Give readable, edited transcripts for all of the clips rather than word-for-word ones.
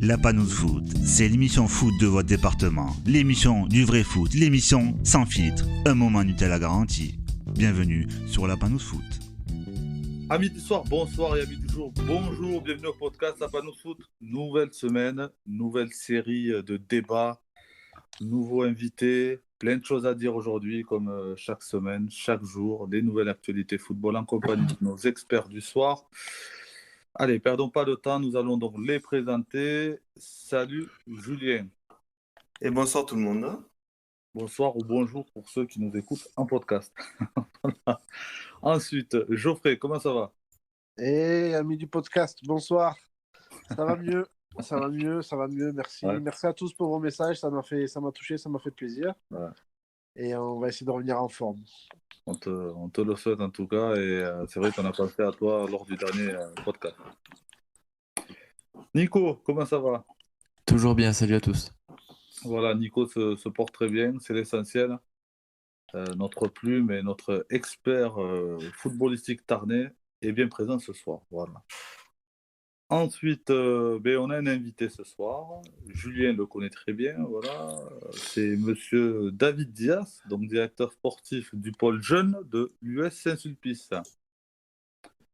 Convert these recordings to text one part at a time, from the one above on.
La Panouze Foot, c'est l'émission foot de votre département. L'émission du vrai foot, l'émission sans filtre. Un moment Nutella garanti. Bienvenue sur La Panouze Foot. Amis du soir, bonsoir et amis du jour, bonjour, bienvenue au podcast La Panouze Foot. Nouvelle semaine, nouvelle série de débats, nouveaux invités, plein de choses à dire aujourd'hui comme chaque semaine, chaque jour, des nouvelles actualités football en compagnie de nos experts du soir. Allez, perdons pas de temps, nous allons donc les présenter. Salut Julien. Et bonsoir tout le monde. Bonsoir ou bonjour pour ceux qui nous écoutent en podcast. Voilà. Ensuite, Geoffrey, comment ça va? Et amis du podcast, bonsoir. Ça va mieux, merci. Ouais. Merci à tous pour vos messages, ça m'a touché, ça m'a fait plaisir. Ouais. Et on va essayer de revenir en forme. On te le souhaite en tout cas, et c'est vrai qu'on a pensé à toi lors du dernier podcast. Nico, comment ça va? Toujours bien, salut à tous. Voilà, Nico se porte très bien, c'est l'essentiel. Notre plume et notre expert footballistique tarnais est bien présent ce soir. Voilà. Ensuite, on a un invité ce soir. Julien le connaît très bien. Voilà. C'est monsieur David Dias, donc directeur sportif du pôle jeune de l'US Saint-Sulpice.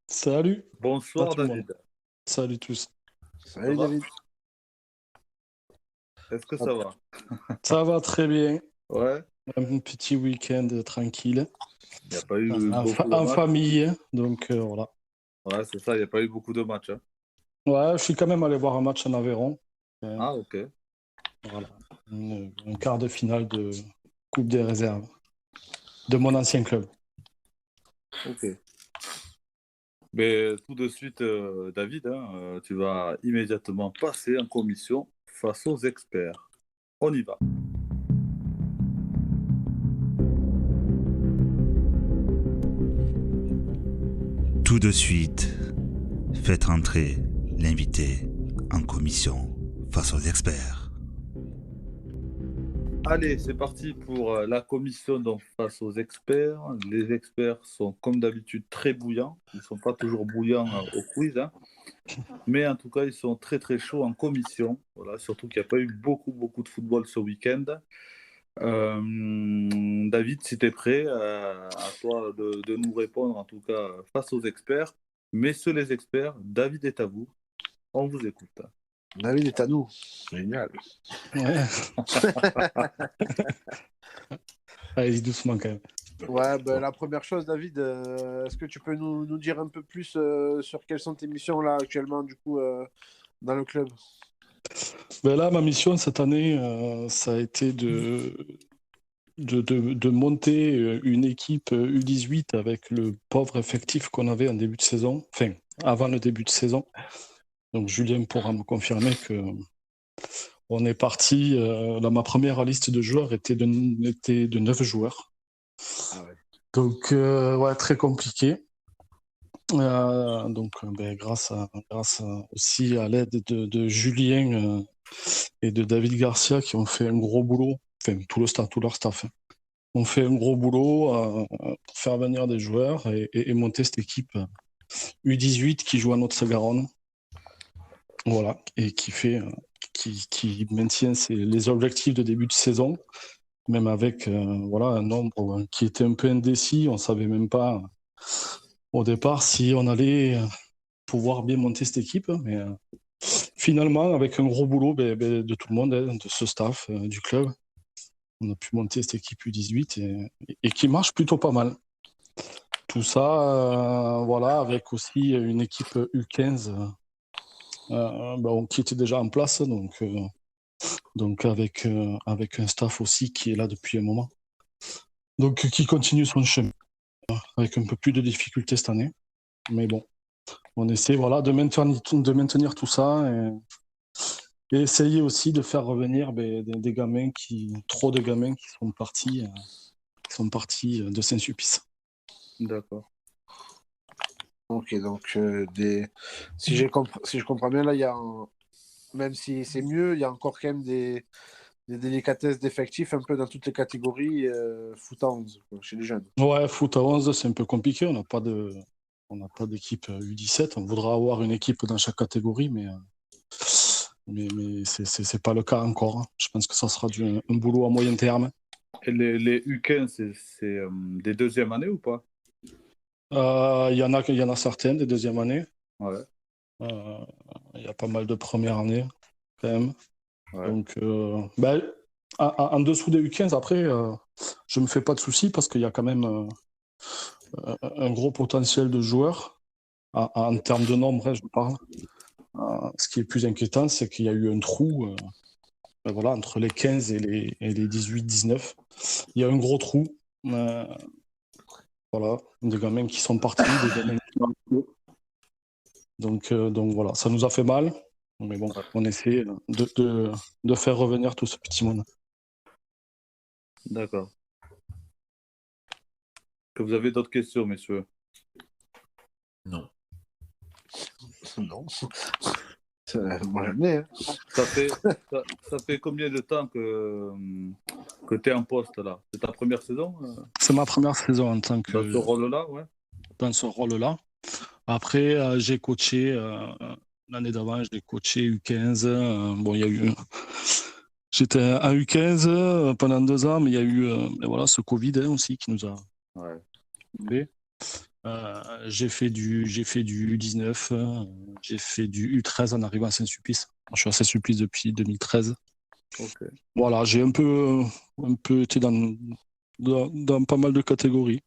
Salut. Bonsoir tout le David. monde. Salut tous. Salut Ça va David. Est-ce que ça va? Ça va très bien. Ouais. Un petit week-end tranquille. Il n'y a pas eu En beaucoup de matchs. famille, donc voilà. Ouais, c'est ça, il n'y a pas eu beaucoup de matchs. Hein. Ouais, je suis quand même allé voir un match en Aveyron. Ah, ok. Voilà. Un quart de finale de Coupe des réserves de mon ancien club. Ok. Mais tout de suite, David, tu vas immédiatement passer en commission face aux experts. On y va. Tout de suite, faites rentrer l'invité en commission face aux experts. Allez, c'est parti pour la commission donc, face aux experts. Les experts sont comme d'habitude très bouillants. Ils ne sont pas toujours bouillants au quiz. Hein. Mais en tout cas, ils sont très très chauds en commission. Voilà, surtout qu'il n'y a pas eu beaucoup de football ce week-end. David, si tu es prêt, à toi de nous répondre en tout cas face aux experts. Messieurs les experts, David est à vous. On vous écoute. David est à nous. Génial. Ouais. Allez, doucement quand même. Ouais, la première chose, David, est-ce que tu peux nous dire un peu plus sur quelles sont tes missions là actuellement du coup dans le club? Là, ma mission cette année, ça a été de monter une équipe U18 avec le pauvre effectif qu'on avait en début de saison, enfin avant le début de saison. Donc Julien pourra me confirmer que on est parti. Ma première liste de joueurs était de 9 joueurs. Ah ouais. Donc très compliqué. Grâce aussi à l'aide de Julien et de David Garcia qui ont fait un gros boulot, enfin tout leur staff. On fait un gros boulot pour faire venir des joueurs et monter cette équipe U18 qui joue à Notre-Garonne. Voilà, et qui maintient les objectifs de début de saison, même avec un nombre qui était un peu indécis. On ne savait même pas au départ si on allait pouvoir bien monter cette équipe, mais finalement, avec un gros boulot de tout le monde, de ce staff, du club, on a pu monter cette équipe U18 et qui marche plutôt pas mal. Tout ça, avec aussi une équipe U15 qui était déjà en place, donc avec un staff aussi qui est là depuis un moment. Donc qui continue son chemin, avec un peu plus de difficultés cette année. Mais bon, on essaie de maintenir tout ça et essayer aussi de faire revenir des gamins trop de gamins qui sont partis de Saint-Sulpice. D'accord. Ok, donc si je comprends bien, là, il y a même si c'est mieux, il y a encore quand même des délicatesses d'effectifs un peu dans toutes les catégories foot à 11 chez les jeunes. Ouais, foot à 11, c'est un peu compliqué. On n'a pas d'équipe U17. On voudra avoir une équipe dans chaque catégorie, mais mais c'est pas le cas encore, hein. Je pense que ça sera un boulot à moyen terme. Et les U15, c'est des deuxièmes années ou pas? Il y en a certaines des deuxième années. Ouais. Il y a pas mal de première année, quand même. Ouais. Donc, en dessous des U15, après, je me fais pas de soucis parce qu'il y a quand même un gros potentiel de joueurs. En termes de nombre, hein, je parle. Ce qui est plus inquiétant, c'est qu'il y a eu un trou voilà, entre les 15 et les 18-19. Il y a un gros trou. Voilà, des gamins qui sont partis, des gamins qui sont restés. Donc voilà, ça nous a fait mal. Mais bon, on essaie de faire revenir tout ce petit monde. D'accord. Que vous avez d'autres questions, messieurs? Non. Non. Moi, j'en ai. Hein. Ça fait combien de temps que tu es en poste là? C'est ta première saison C'est ma première saison en tant que dans ce rôle-là, ouais? dans ce rôle-là. Après, j'ai coaché l'année d'avant, j'ai coaché U15. Bon, il y a eu. J'étais à U15 pendant 2 ans, mais il y a eu voilà, ce Covid aussi qui nous a Ouais. fait. J'ai fait du U19, j'ai fait du U13 en arrivant à Saint-Sulpice. Je suis à Saint-Sulpice depuis 2013. Ok. Voilà, j'ai un peu été dans pas mal de catégories.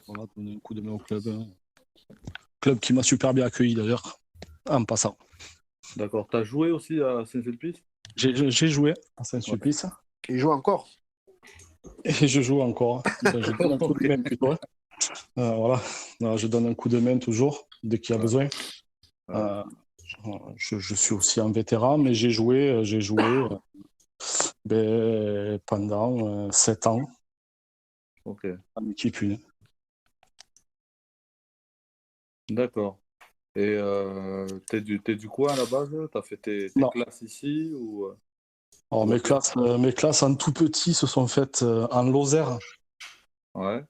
Voilà, donner un coup de main au club. Club qui m'a super bien accueilli d'ailleurs, en passant. D'accord. Tu as joué aussi à Saint-Sulpice? J'ai joué à Saint-Sulpice Il joue encore. et je joue encore. Je donne un coup de main plutôt. Voilà, je donne un coup de main toujours dès qu'il y a besoin. Je suis aussi un vétéran, mais j'ai joué pendant 7 ans Ok. en équipe 1. D'accord. Et t'es du coin à la base? T'as fait tes Non. classes ici ou Alors, mes classes en tout petit se sont faites en Lozère. Ouais.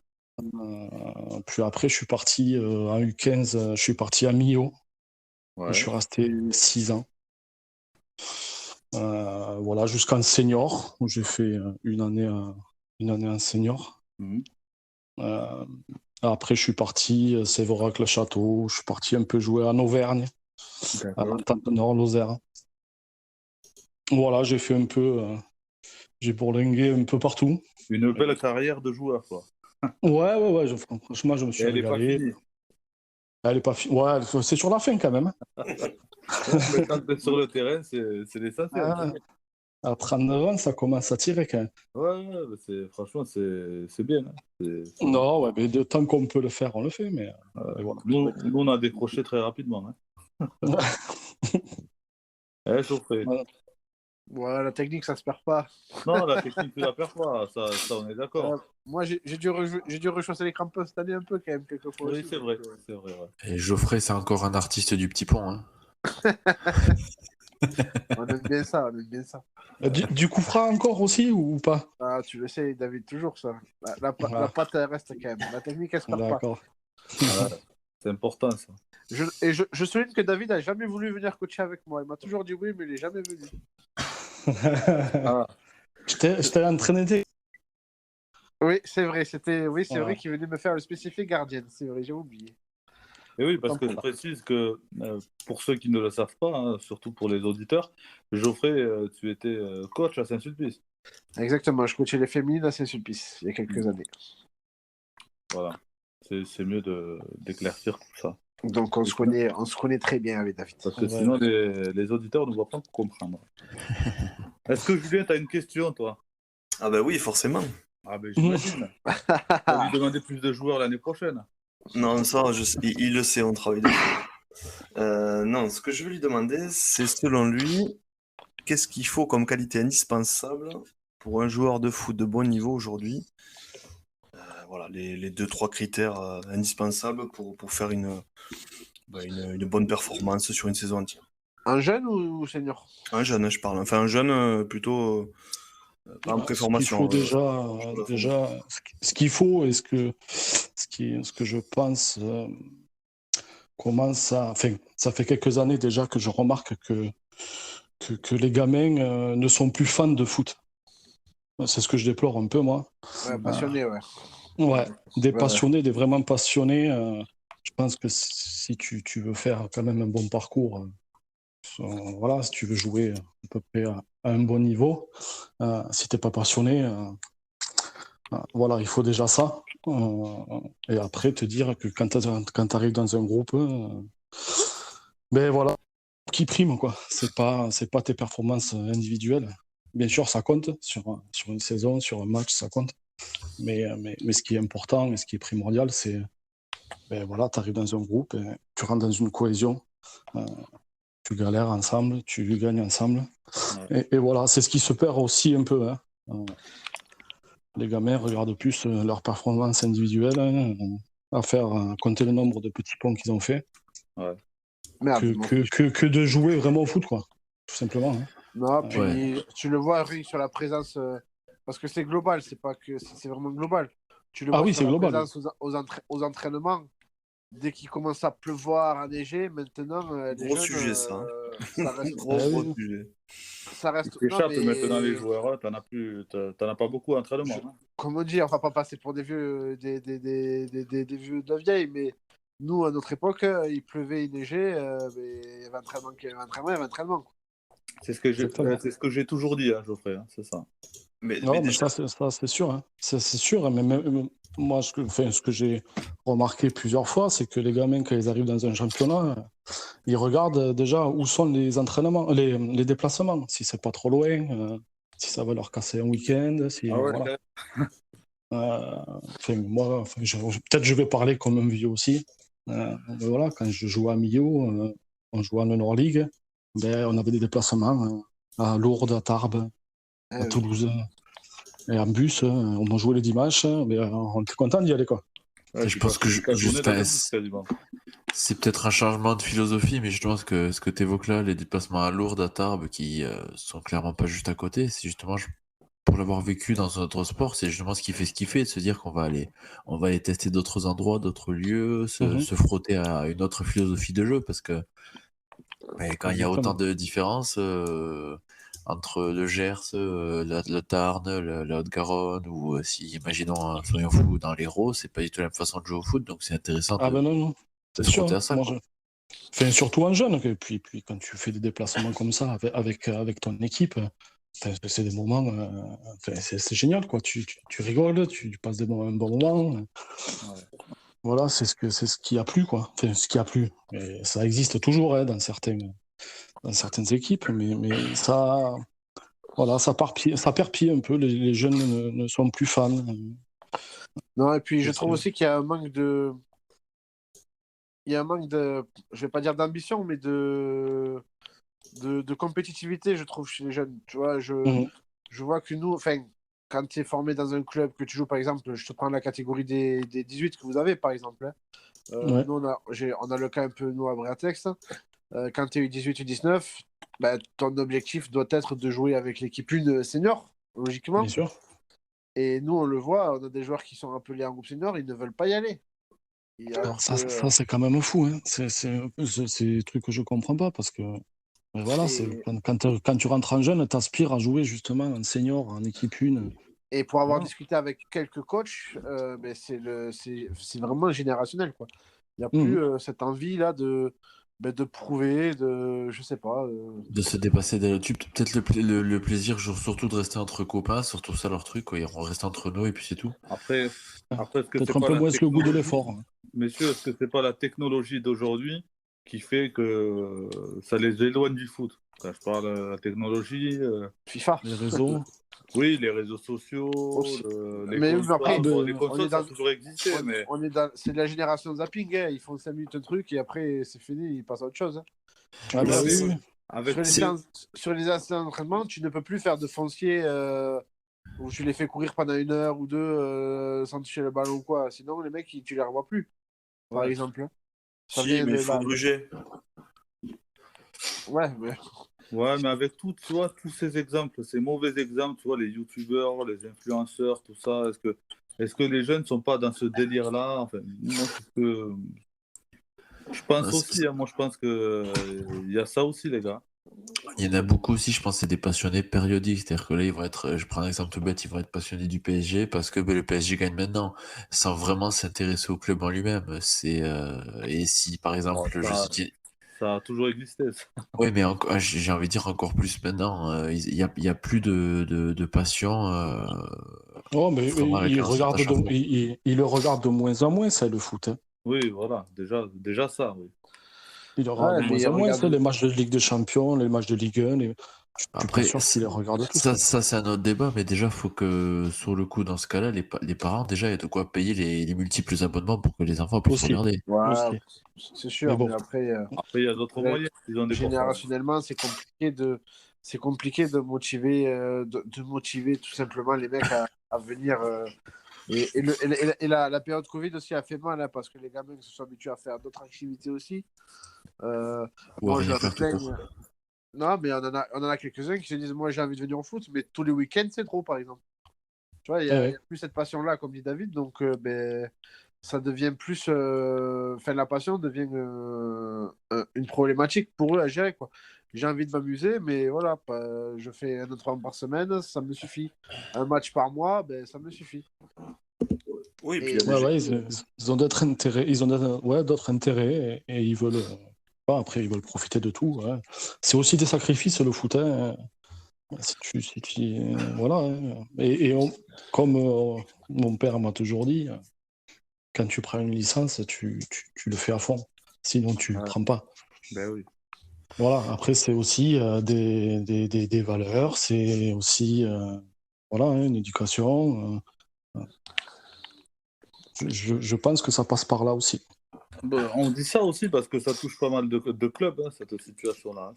Puis après, je suis parti en U15, je suis parti à Millau. Ouais. Je suis resté 6 ans. Voilà, jusqu'en senior, où j'ai fait une année en senior. Mhm. Après, je suis parti Sévérac-le-Château. Je suis parti un peu jouer en Auvergne, à D'accord. l'Entente Nord-Lozère. Voilà, j'ai fait un peu, j'ai bourlingué un peu partout. Une belle carrière de joueur, quoi. Ouais, franchement, je me Et suis elle n'est pas régalé. finie. Elle est pas finie. Ouais, c'est sur la fin quand même. Mais quand tu es sur le terrain, c'est l'essentiel. Ah, à 39 ans, ça commence à tirer quand même. Ouais, franchement, c'est bien. Hein. Non, ouais, mais de temps qu'on peut le faire, on le fait. Mais voilà. Nous, on a décroché très rapidement. Hein. Chauffé. Voilà. Ouais, la technique, ça se perd pas. Non, la technique, tu la perds pas. Ça, on est d'accord. Moi, j'ai dû rechausser les crampons cette année un peu, quand même, quelquefois. Oui, aussi, c'est donc, vrai. C'est vrai, ouais. Et Geoffrey, c'est encore un artiste du petit pont. Hein. On aime bien ça, on aime bien ça. Du coup franc encore aussi ou pas? Ah, tu le sais, David, toujours ça. La patte, elle reste quand même. La technique, elle se perd pas. D'accord. Ouais, c'est important, ça. Je souligne que David n'a jamais voulu venir coacher avec moi. Il m'a toujours dit oui, mais il n'est jamais venu. Ah, Je t'ai entraîné. Oui, c'est vrai. C'est Voilà. vrai qu'il venait me faire le spécifique gardien. C'est vrai, j'ai oublié. et oui, parce que je précise que pour ceux qui ne le savent pas, hein, surtout pour les auditeurs, Geoffrey, tu étais coach à Saint-Sulpice. Exactement, je coachais les féminines à Saint-Sulpice il y a quelques années. Voilà. C'est mieux d'éclaircir tout ça. Donc on se connaît très bien avec David. Parce que Ouais. sinon, les auditeurs ne vont pas comprendre. Est-ce que Julien, tu as une question, toi? Ah bah oui, forcément. Ah ben j'imagine. Tu vas lui demander plus de joueurs l'année prochaine. Non, ça, il le sait, on travaille dessus. Non, ce que je veux lui demander, c'est selon lui, qu'est-ce qu'il faut comme qualité indispensable pour un joueur de foot de bon niveau aujourd'hui? Voilà, les 2-3 critères indispensables pour faire une bonne performance sur une saison entière. Un jeune ou senior? Un jeune, je parle. Enfin, un jeune plutôt pas en préformation. Déjà, ce qu'il faut et ce que je pense commence à. Enfin, ça fait quelques années déjà que je remarque que que les gamins ne sont plus fans de foot. C'est ce que je déplore un peu, moi. Ouais, passionné, ouais. Ouais, des Ouais. passionnés, des vraiment passionnés. Je pense que si tu veux faire quand même un bon parcours, voilà, si tu veux jouer à peu près à un bon niveau, si t'es pas passionné, voilà, il faut déjà ça. Et après, te dire que quand tu arrives dans un groupe, ben voilà, qui prime, quoi. C'est pas tes performances individuelles. Bien sûr, ça compte sur une saison, sur un match, ça compte. Mais ce qui est important et ce qui est primordial, c'est ben voilà, tu arrives dans un groupe, et tu rentres dans une cohésion, tu galères ensemble, tu gagnes ensemble. Et voilà, c'est ce qui se perd aussi un peu. Hein. Les gamins regardent plus leur performance individuelle, hein, à faire compter le nombre de petits ponts qu'ils ont fait, Ouais. Merde. que de jouer vraiment au foot, quoi. Tout simplement. Hein. Non, puis Ouais. tu le vois rien que sur la présence, parce que c'est global, c'est pas que c'est vraiment global. Tu le Ah vois oui, sur c'est la global. présence aux entraînements. Dès qu'il commence à pleuvoir, à neiger, maintenant, les Gros jeunes, sujet, ça. ça reste. Gros, Ah gros oui. sujet. Ça Ils reste. Non, s'échappent maintenant, les mais joueurs. Hein. T'en as pas beaucoup à entraînement. Hein. comme on dit, on va pas passer pour des vieux, des vieux de la vieille, mais nous, à notre époque, il pleuvait, il neigeait, mais il y avait entraînement, il y avait entraînement, quoi. C'est ce Exactement. que j'ai toujours dit, hein, Geoffrey. Hein, c'est ça. Mais Non, mais déjà, ça, c'est sûr. Hein. C'est sûr. Hein, mais même, moi, ce que j'ai remarqué plusieurs fois, c'est que les gamins, quand ils arrivent dans un championnat, ils regardent déjà où sont les entraînements, les déplacements, si c'est pas trop loin, si ça va leur casser un week-end, si Ah ouais, voilà. Moi, peut-être je vais parler comme un vieux aussi. Mais voilà, quand je jouais à Millau, on jouait en Honor League, ben, on avait des déplacements à Lourdes, à Tarbes, à Oui. Toulouse. Et en bus, on jouait les dimanches, mais on était content d'y aller, quoi. ouais, Je pense que quasiment. c'est peut-être un changement de philosophie, mais justement ce que tu évoques là, les déplacements à Lourdes, à Tarbes, qui sont clairement pas juste à côté, c'est justement pour l'avoir vécu dans un autre sport, c'est justement ce qui fait ce qu'il fait, de se dire on va aller tester d'autres endroits, d'autres lieux, se frotter à une autre philosophie de jeu, parce que quand il y a autant Exactement. de différences entre le Gers, le Tarn, la Haute-Garonne, ou si, imaginons, soyons fous, dans l'Hérault, c'est pas du tout la même façon de jouer au foot, donc c'est intéressant Ah de ben non, c'est se sûr. frotter Hein. à ça, Moi, quoi. Enfin, surtout en jeune, et puis quand tu fais des déplacements comme ça avec ton équipe, c'est des moments, enfin, c'est génial, quoi. Tu rigoles, tu passes un bon moment. Voilà, c'est ce qui a plu, quoi. Enfin, ce qui a plu. Et ça existe toujours hein, dans certaines équipes, mais ça, voilà, ça perd pied un peu. Les jeunes ne sont plus fans. Non, et puis je Parce trouve que- aussi qu'il y a un manque de. Il y a un manque de. Je vais pas dire d'ambition, mais de compétitivité, je trouve, chez les jeunes. Tu vois, Mhm. je vois que nous, enfin, quand tu es formé dans un club, que tu joues, par exemple, je te prends la catégorie des 18 que vous avez, par exemple. Hein. Ouais. Nous, on a le cas un peu, nous, à Briatex. Quand tu es U18, U19, bah, ton objectif doit être de jouer avec l'équipe 1 senior, logiquement. Bien sûr. Et nous, on le voit, on a des joueurs qui sont appelés en groupe senior, ils ne veulent pas y aller. Alors ça c'est quand même fou. Hein. C'est des trucs que je comprends pas parce que voilà, Et, quand tu rentres en jeune, tu aspires à jouer justement en senior, en équipe 1. et pour avoir Voilà. discuté avec quelques coachs, ben, c'est vraiment générationnel, quoi. Il n'y a Mhm. plus cette envie là de prouver, je sais pas. De se dépasser peut-être le plaisir, surtout de rester entre copains, surtout ça leur truc, quoi. On reste entre nous et puis c'est tout. Après, est-ce que c'est Peut-être un pas peu la moins le goût de technologie, l'effort. Hein. messieurs, est-ce que c'est pas la technologie d'aujourd'hui qui fait que ça les éloigne du foot? Quand je parle de la technologie, FIFA. Les réseaux. oui, les réseaux sociaux, Aussi. les Mais consoles. après, Bon, ben, les on consoles, est ça a dans, toujours existé, mais c'est de la génération zapping. Hein. Ils font 5 minutes un truc et après c'est fini, ils passent à autre chose. Hein. Ah ben Là, oui, sur, oui. avec sur les tous les... séances d'entraînement, tu ne peux plus faire de foncier où tu les fais courir pendant 1 heure ou 2 sans toucher le ballon ou quoi. Sinon, les mecs, tu les revois plus, par Ouais. exemple. Hein. Ça si, vient mais de il faut là. gruger. Ouais, mais Ouais, mais avec tout, tu vois, tous ces exemples, ces mauvais exemples, tu vois, les youtubeurs, les influenceurs, tout ça, est-ce que les jeunes ne sont pas dans ce délire-là? Enfin, moi, c'est ce que je pense Ouais, aussi, hein, moi, je pense que il y a ça aussi, les gars. Il y en a beaucoup aussi, je pense, c'est des passionnés périodiques. C'est-à-dire que là, ils vont être, je prends un exemple tout bête, ils vont être passionnés du PSG parce que le PSG gagne maintenant, sans vraiment s'intéresser au club en lui-même. Et si, par Bon, exemple, ça a toujours existé, ça. oui, mais j'ai envie de dire encore plus maintenant. Il y a plus de passion Oh, mais vraiment avec un certain changement. il le regarde de moins en moins, ça, le foot, hein. Oui, voilà, déjà ça, oui. Il le regarde Ouais, de mais moins il en moins, c'est regarde. les matchs de Ligue des Champions, les matchs de Ligue 1. Je suis pas Après, sûr qu'il les regarde tous, ça, hein. ça c'est un autre débat, mais déjà, faut que, sur le coup, dans ce cas-là, les parents, déjà, aient de quoi payer les multiples abonnements pour que les enfants puissent Aussi, regarder. Ouais, aussi. c'est Mais sûr, bon, mais après, Après, il y a d'autres moyens. Ils ont des portables. générationnellement, c'est compliqué de motiver tout simplement les mecs à venir. La période Covid aussi a fait mal, hein, parce que les gamins se sont habitués à faire d'autres activités aussi. Ou à Moi, rien j'en faire tout plein. court. Non, mais on en a quelques-uns qui se disent, moi, j'ai envie de venir au foot, mais tous les week-ends, c'est trop, par exemple. Tu vois, il n'y eh a, ouais. y a plus cette passion-là, comme dit David, donc ben, ça devient plus. Enfin, la passion devient une problématique pour eux à gérer, quoi. J'ai envie de m'amuser, mais voilà, je fais un entraînement par semaine, ça me suffit. Un match par mois, ben, ça me suffit. Oui, puis Et il y a Ouais, des ouais, gens. ils ont d'autres intérêts, ouais, d'autres intérêts et ils veulent. Après, ils veulent profiter de tout, ouais. C'est aussi des sacrifices, le foot, hein. Voilà, hein. Comme mon père m'a toujours dit, quand tu prends une licence, tu le fais à fond. Sinon, tu ne Ouais. prends pas. Ben oui. Voilà, après, c'est aussi des valeurs, c'est aussi voilà, hein, une éducation. Je pense que ça passe par là aussi. Ben, on dit ça aussi parce que ça touche pas mal de clubs, hein, cette situation-là.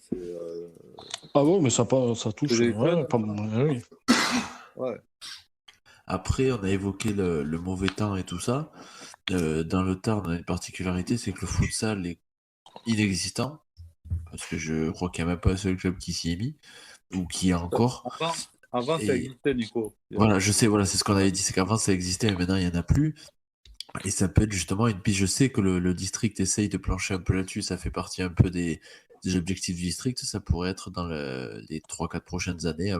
Ah ouais, mais ça touche. C'est les jeunes, Ouais, oui. ouais. Après, on a évoqué le mauvais temps et tout ça. Dans le Tarn, on a une particularité, c'est que le futsal est inexistant. Parce que je crois qu'il n'y a même pas un seul club qui s'y est mis, ou qui est encore. Avant, ça Et existait, Nico. voilà, je sais, voilà, c'est ce qu'on avait dit, c'est qu'avant ça existait, mais maintenant il n'y en a plus. Et ça peut être justement une piste. Je sais que le district essaye de plancher un peu là-dessus, ça fait partie un peu des objectifs du district. Ça pourrait être dans les 3-4 prochaines années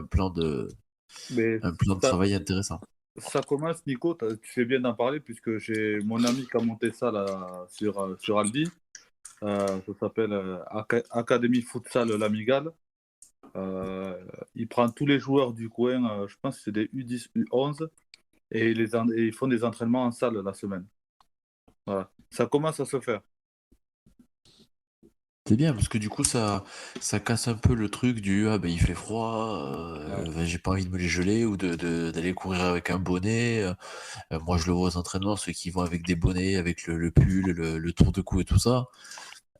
Mais un plan de ça, travail intéressant. ça commence, Nico, tu fais bien d'en parler puisque j'ai mon ami qui a monté ça là, sur Albi. Ça s'appelle Académie Futsal L'Amigale. Il prend tous les joueurs du coin, je pense que c'est des U10, U11, et ils font des entraînements en salle la semaine. Voilà. Ça commence à se faire. C'est bien, parce que du coup, ça casse un peu le truc du ah ben il fait froid, ben, j'ai pas envie de me les geler ou d'aller courir avec un bonnet. Moi, je le vois aux entraînements, ceux qui vont avec des bonnets, avec le pull, le tour de cou et tout ça.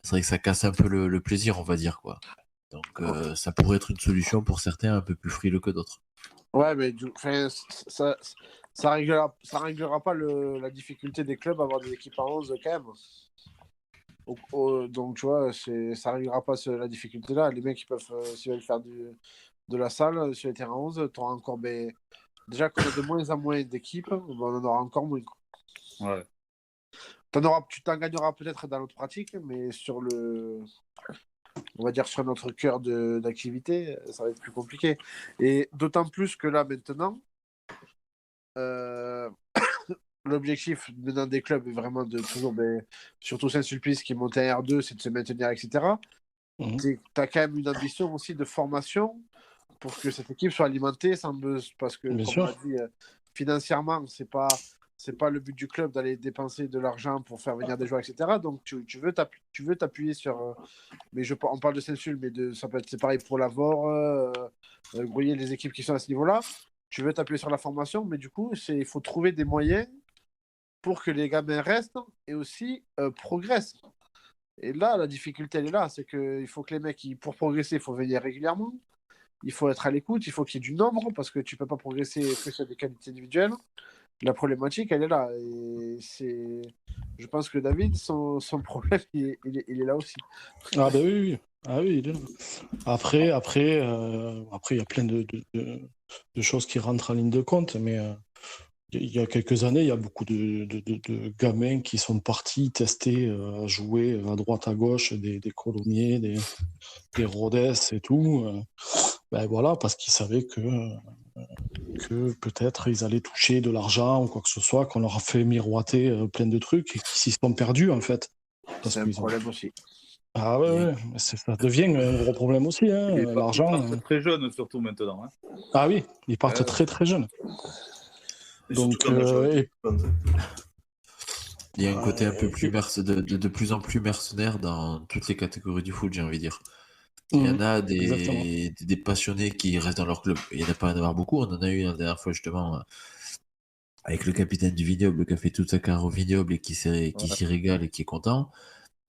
C'est vrai que ça casse un peu le plaisir, on va dire, quoi. Donc, ça pourrait être une solution pour certains un peu plus frileux que d'autres. Ouais, mais enfin, ça réglera pas la difficulté des clubs à avoir des équipes à 11 quand même. Donc, tu vois, ça réglera pas la difficulté-là. Les mecs, ils peuvent, s'ils veulent faire de la salle sur les terrains 11, tu auras encore. Déjà qu'on a de moins en moins d'équipes, on en aura encore moins, quoi. Ouais. Tu t'en gagneras peut-être dans l'autre pratique, mais on va dire sur notre cœur d'activité, ça va être plus compliqué. Et d'autant plus que là, maintenant, euh, l'objectif maintenant des clubs est vraiment de toujours, surtout Saint-Sulpice qui monte à R2, c'est de se maintenir, etc. Mhm. Tu as quand même une ambition aussi de formation pour que cette équipe soit alimentée sans buzz. Parce que, Bien comme sûr. on l'a dit, financièrement, c'est pas le but du club d'aller dépenser de l'argent pour faire venir des joueurs, etc. Donc, tu veux t'appuyer sur. Mais on parle de Saint-Sul, mais ça peut être c'est pareil pour l'Avor, Grouillé, les équipes qui sont à ce niveau-là. Tu veux t'appuyer sur la formation, mais du coup, il faut trouver des moyens pour que les gamins restent et aussi progressent. Et là, la difficulté, elle est là. C'est qu'il faut que les mecs, pour progresser, il faut venir régulièrement. Il faut être à l'écoute, il faut qu'il y ait du nombre, parce que tu ne peux pas progresser que sur des qualités individuelles. La problématique, elle est là. Et je pense que David, son problème, il est là aussi. Ah ben oui, oui. Ah oui, il est là. Après, il y a plein de choses qui rentrent en ligne de compte, mais il y a quelques années, il y a beaucoup de gamins qui sont partis tester à jouer à droite à gauche, des Colomiers, des Rodez et tout. Ben voilà, parce qu'ils savaient que peut-être ils allaient toucher de l'argent ou quoi que ce soit, qu'on leur a fait miroiter plein de trucs et qu'ils s'y sont perdus en fait. Parce C'est un qu'ils ont... problème aussi. Ah ouais, ouais, mais ça devient un gros problème aussi, hein, Ils l'argent. partent très jeunes, surtout maintenant. Hein. Ah oui, ils partent Ouais. très très jeunes. Et surtout Donc, quand la majorité compte. Il y a un côté un peu et- plus de plus en plus mercenaire dans toutes les catégories du foot, j'ai envie de dire. Il y en a exactement. des passionnés qui restent dans leur club. Il n'y en a pas à en avoir beaucoup. On en a eu la dernière fois justement avec le capitaine du vignoble qui a fait toute sa carrière au vignoble et qui s'y régale et qui est content.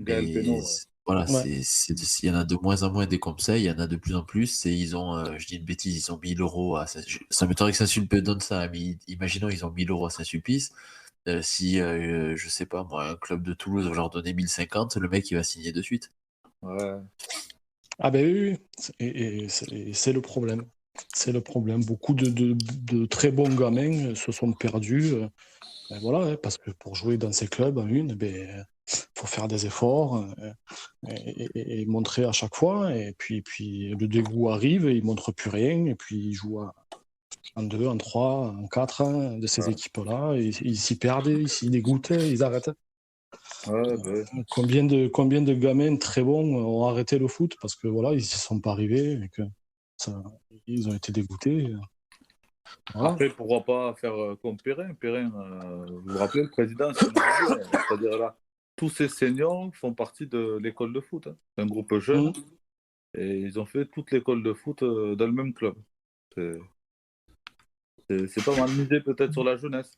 Gaël Mais Pénaud, ouais. voilà, Ouais. il y en a de moins en moins des comme ça, il y en a de plus en plus. Et ils ont, je dis une bêtise, ils ont 1000 euros à ça m'étonnerait que Saint-Sulpice donne ça, mais imaginons ils ont 1000 euros à Saint-Sulpice. Si, je sais pas moi, un club de Toulouse va leur donner 1050, le mec il va signer de suite. Ouais. Ah ben oui, oui. C'est le problème. C'est le problème. Beaucoup de très bons gamins se sont perdus. Ben voilà, hein, parce que pour jouer dans ces clubs en une, ben, faut faire des efforts et montrer à chaque fois. Et puis le dégoût arrive et ils montrent plus rien. Et puis ils jouent en 2, en 3, en 4 de ces Ouais. équipes-là. Et ils s'y perdent, ils s'y dégoûtent, ils arrêtent. Ouais, ben, Combien de gamins très bons ont arrêté le foot parce que voilà, ils ne sont pas arrivés et que ils ont été dégoûtés. Voilà. après, pourquoi pas faire comme Perrin. Perrin, vous vous rappelez, le président, c'est ce qu'il nous disait, c'est-à-dire là, tous ces seniors font partie de l'école de foot. Hein. C'est un groupe jeune et ils ont fait toute l'école de foot dans le même club. C'est c'est pas mal misé peut-être sur la jeunesse.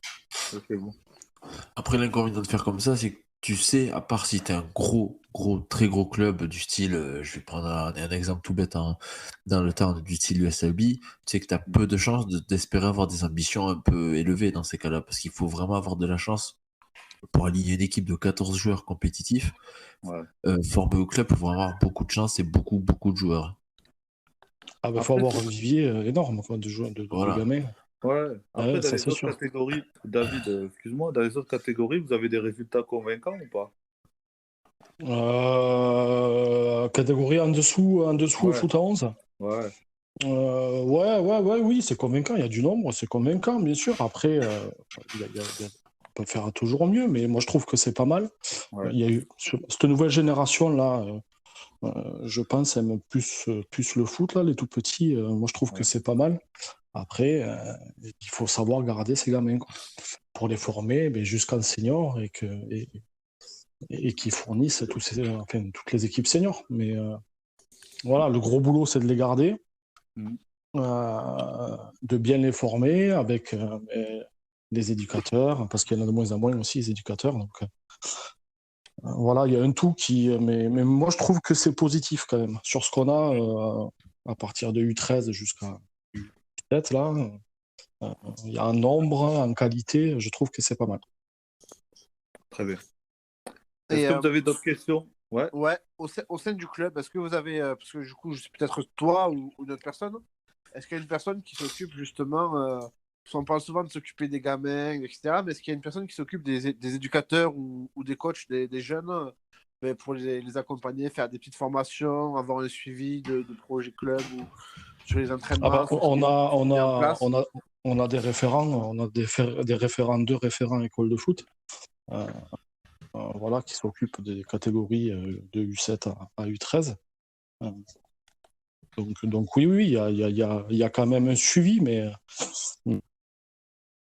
Ok, bon. Après, l'inconvénient de faire comme ça, c'est que tu sais, à part si t'es un très gros club du style, je vais prendre un exemple tout bête dans le temps du style USLB, tu sais que t'as peu de chances d'espérer avoir des ambitions un peu élevées dans ces cas-là, parce qu'il faut vraiment avoir de la chance pour aligner une équipe de 14 joueurs compétitifs. Ouais. Formés au club, il faut avoir beaucoup de chance et beaucoup de joueurs. Ah bah, faut Après, avoir un vivier énorme quoi, de joueurs, de Voilà. gamins. ouais. Après, Ouais, dans ça les c'est autres sûr. catégories, David, excuse-moi, dans les autres catégories, vous avez des résultats convaincants ou pas? Catégorie en dessous au Ouais, foot à 11. ouais, Ouais, oui, c'est convaincant. Il y a du nombre, c'est convaincant, bien sûr. Après, on peut faire toujours mieux, mais moi je trouve que c'est pas mal. ouais. Il y a eu cette nouvelle génération-là, je pense, aime plus le foot, là, les tout petits. Moi je trouve que Ouais. c'est pas mal. Après, il faut savoir garder ces gamins, quoi, pour les former jusqu'en senior et qu'ils fournissent toutes les équipes seniors. Mais voilà, le gros boulot, c'est de les garder. Mhm. De bien les former avec des éducateurs, parce qu'il y en a de moins en moins aussi, les éducateurs. Donc voilà, il y a un tout mais moi, je trouve que c'est positif quand même. Sur ce qu'on a, à partir de U13 jusqu'à U17, là, il y a un nombre, en qualité, je trouve que c'est pas mal. Très bien. Et Est-ce que vous avez d'autres questions? Ouais. ouais, au sein du club, est-ce que vous avez, parce que du coup, c'est peut-être toi ou une autre personne, est-ce qu'il y a une personne qui s'occupe justement, parce qu'on parle souvent de s'occuper des gamins, etc., mais est-ce qu'il y a une personne qui s'occupe des éducateurs ou des coachs des jeunes ben, pour les accompagner, faire des petites formations, avoir un suivi de projet club ou sur les Ah entraînements, bah, sur ce qui est en place? on a des référents, on a des référents, deux référents école de foot. Euh, voilà, qui s'occupent des catégories de U7 à U13. Euh, donc oui, il y a quand même un suivi, mais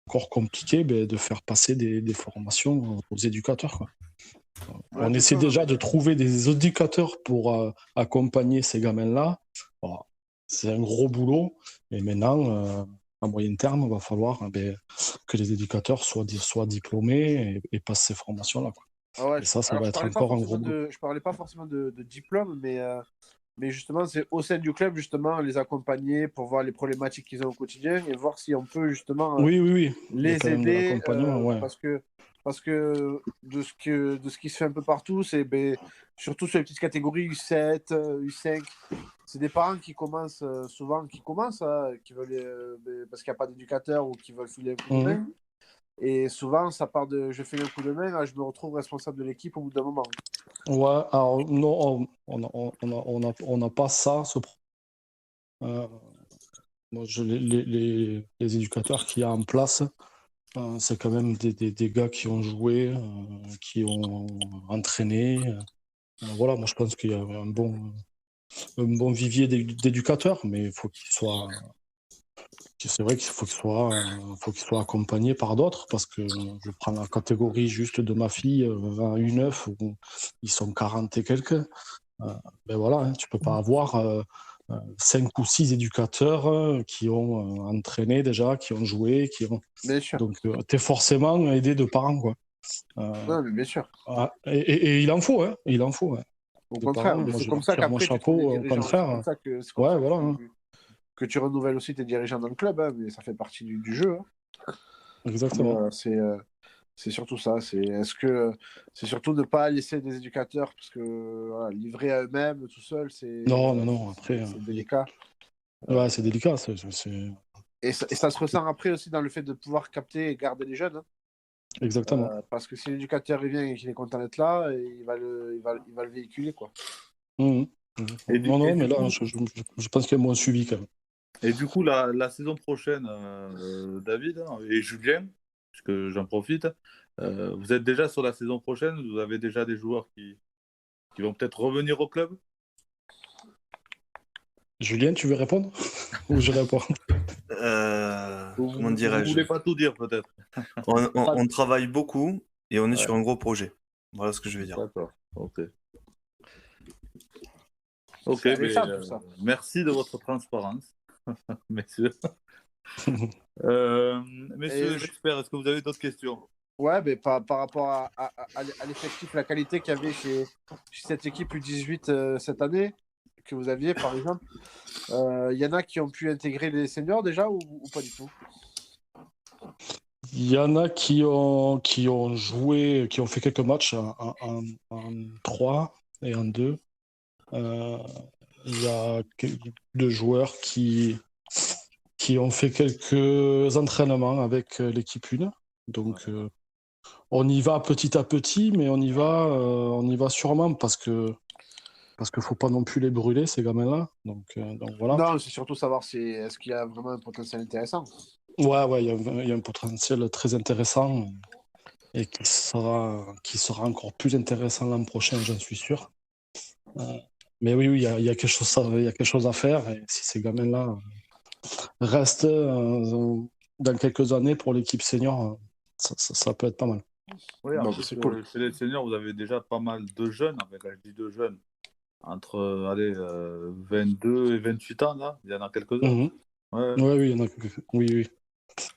encore compliqué de faire passer des formations aux éducateurs, quoi. Ouais, On bien essaie sûr, non, déjà mais de trouver des éducateurs pour accompagner ces gamins-là. Bon, c'est un gros boulot, et maintenant, à moyen terme, il va falloir que les éducateurs soient diplômés et passent ces formations-là, quoi. ah ouais, Et ça alors va être encore un gros boulot. je parlais pas forcément de diplôme, mais justement, c'est au sein du club, justement, les accompagner pour voir les problématiques qu'ils ont au quotidien et voir si on peut justement Oui, il y a quand les même de aider l'accompagnement, ouais. parce que de ce qui se fait un peu partout, c'est ben, surtout sur les petites catégories U7, U5, c'est des parents qui commencent souvent qui commencent, qui veulent parce qu'il n'y a pas d'éducateur ou qui veulent filer un coup de Mhm. main. Et souvent, ça part de je fais un coup de main, je me retrouve responsable de l'équipe au bout d'un moment. Ouais, alors non, on n'a pas ça. Euh, moi, les éducateurs qu'il y a en place, c'est quand même des gars qui ont joué, qui ont entraîné. Voilà, moi je pense qu'il y a un bon vivier d'éducateurs, mais il faut qu'ils soient. C'est vrai faut qu'il soit accompagné par d'autres, parce que je prends la catégorie juste de ma fille à U9 où ils sont 40 et quelques. Ben voilà, hein, tu peux pas avoir 5 ou 6 éducateurs qui ont entraîné déjà, qui ont joué, Bien sûr. donc tu es forcément aidé de parents, quoi. Ouais, mais bien sûr. Et il en faut, hein, il en faut, hein. Au De contraire, parents, mais moi c'est je comme leur ça tire mon qu'après tu trouves des chapeau, au dirigeants. C'est comme contraire. ça que, Ouais, voilà, hein, que tu renouvelles aussi tes dirigeants dans le club, hein, mais ça fait partie du jeu. Hein. Mais exactement. c'est surtout ça. C'est surtout ne pas laisser des éducateurs parce que voilà, livrés à eux-mêmes tout seuls, Non, après, c'est délicat. ouais, c'est délicat. Et ça se ressent après aussi dans le fait de pouvoir capter et garder les jeunes. Hein. Exactement. Parce que si l'éducateur il vient et qu'il est content d'être là, il va le véhiculer, quoi. Mhm. Non, mais là, coup, je pense qu'il y a moins suivi quand même. et du coup, la saison prochaine, David hein, et Julien, puisque j'en profite, vous êtes déjà sur la saison prochaine, vous avez déjà des joueurs qui vont peut-être revenir au club? Julien, tu veux répondre? Ou je réponds? Ou Comment vous dirais-je? voulez pas tout dire peut-être? On travaille beaucoup et on est Ouais. sur un gros projet. Voilà ce que je veux dire. D'accord, ok. Ok, C'est mais, alléchant, tout ça. merci de votre transparence, messieurs. Messieurs Et les experts, est-ce que vous avez d'autres questions? ouais, mais par rapport à l'effectif, la qualité qu'il y avait chez cette équipe U18 cette année, que vous aviez par exemple, il y en a qui ont pu intégrer les seniors déjà ou pas du tout? Il y en a qui ont joué, qui ont fait quelques matchs en 3 et en 2. Il y a deux joueurs qui ont fait quelques entraînements avec l'équipe 1. Donc, on y va petit à petit, mais on y va sûrement parce que faut pas non plus les brûler, ces gamins-là. Donc voilà. Non, c'est surtout savoir est-ce qu'il y a vraiment un potentiel intéressant. Ouais, il y a un potentiel très intéressant et qui sera encore plus intéressant l'an prochain, j'en suis sûr. Mais oui, il y a quelque chose à faire. Et si ces gamins-là restent dans quelques années pour l'équipe senior, ça peut être pas mal. Oui, en Bon, plus, c'est cool. chez les seniors, vous avez déjà pas mal de jeunes, avec quand je dis de jeunes, entre 22 et 28 ans, là, il y en a quelques-uns. Mhm. Ouais. Ouais, oui, il y en a oui.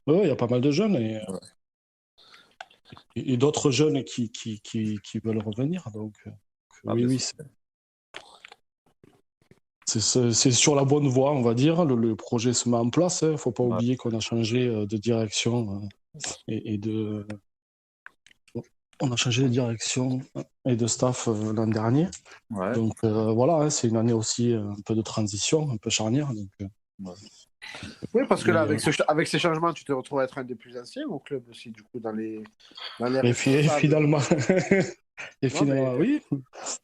Ouais, il y a pas mal de jeunes et d'autres jeunes qui veulent revenir. Donc, Ah, oui, mais oui, c'est sur la bonne voie, on va dire. Le projet se met en place. Il ne faut pas Ouais. oublier qu'on a changé de direction on a changé de direction et de staff l'an dernier. Ouais. Donc voilà, hein, c'est une année aussi un peu de transition, un peu charnière. Donc, Ouais. Oui, parce que là, mais, avec ces changements, tu te retrouves à être un des plus anciens au club aussi, du coup, dans les mais responsables. finalement, Non, mais oui.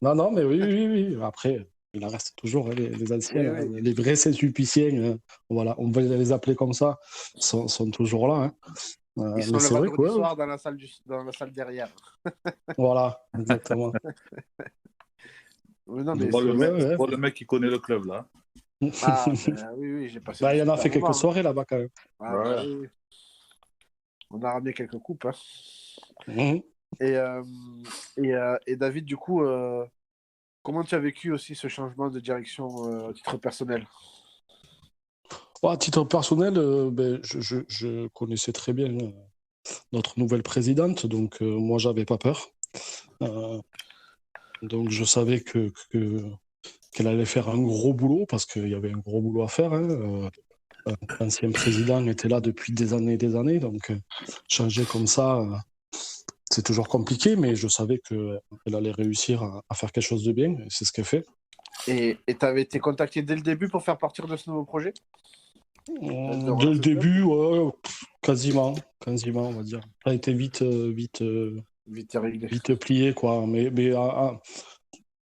Non, mais oui. Après, il en reste toujours hein, les anciens, oui, hein, oui. les vrais Saint-Sulpiciens, voilà, on va les appeler comme ça, sont toujours là. Hein. Ils sont Mais le c'est vrai que vendredi ouais, soir dans la salle derrière. voilà, exactement. Oui, non, Je mais vois, c'est. Ouais. le mec qui connaît le club, là. Ah, ben oui, j'ai passé Bah, des il y en a super fait quelques moments. Hein. soirées là-bas quand même. Ah, Ouais. bah oui. On a ramené quelques coupes. Hein. Mhm. Et, et David, du coup, comment tu as vécu aussi ce changement de direction à titre personnel? À titre personnel, je connaissais très bien notre nouvelle présidente, donc moi j'avais pas peur. Donc je savais qu'elle allait faire un gros boulot parce qu'il y avait un gros boulot à faire. Hein. L'ancien président était là depuis des années, donc changer comme ça, c'est toujours compliqué, mais je savais qu'elle allait réussir à faire quelque chose de bien, et c'est ce qu'elle fait. Et tu avais été contacté dès le début pour faire partir de ce nouveau projet? Dès le début, ouais, quasiment, on va dire. Ça a été vite réglé. plié, quoi. Mais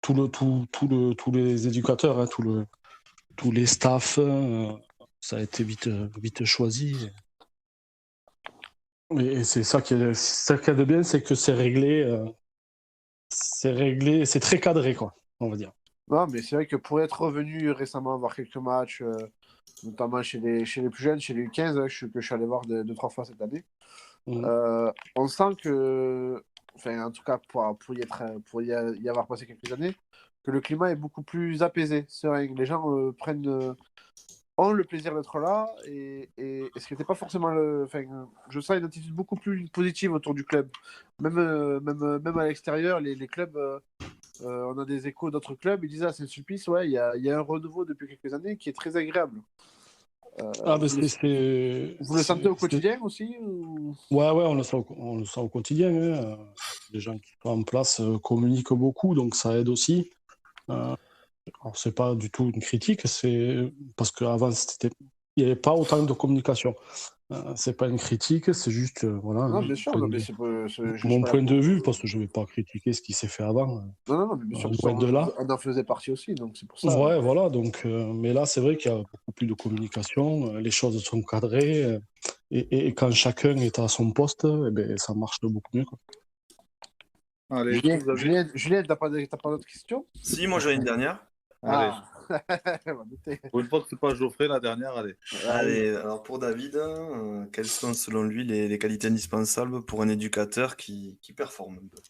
tous les éducateurs, hein, tous les staffs, ça a été vite choisi. Et c'est ça qui est de bien, c'est que c'est réglé, c'est très cadré, quoi, on va dire. Non, mais c'est vrai que pour être revenu récemment voir quelques matchs, notamment chez les plus jeunes, chez les U15, que je suis allé voir 2-3 fois cette année, on sent que, enfin, en tout cas pour y avoir passé quelques années, que le climat est beaucoup plus apaisé, serein. Les gens ont le plaisir d'être là et ce qui n'était pas forcément je sens une attitude beaucoup plus positive autour du club. Même à l'extérieur, les clubs, on a des échos d'autres clubs, ils disent à Saint-Sulpice, ouais, il y a un renouveau depuis quelques années qui est très agréable. Vous le sentez au quotidien aussi ou... Ouais, on le sent au quotidien. Hein. Les gens qui sont en place communiquent beaucoup, donc ça aide aussi. Alors, c'est pas du tout une critique, c'est parce qu'avant, il n'y avait pas autant de communication. C'est pas une critique, c'est juste voilà, Non, bien sûr, non, mais mon point de vue, parce que je ne vais pas critiquer ce qui s'est fait avant. Non, mais bien sûr, on en faisait partie aussi, donc c'est pour ça. Ouais, voilà, donc, mais là, c'est vrai qu'il y a beaucoup plus de communication, les choses sont cadrées, et quand chacun est à son poste, eh ben, ça marche beaucoup mieux, quoi. Allez, Julien, t'as pas d'autres questions? Si, moi j'ai une dernière. Allez. On va noter. Pour une fois que c'est pas Geoffrey, la dernière, allez. Allez, alors pour David, quelles sont selon lui les qualités indispensables pour un éducateur qui performe un peu?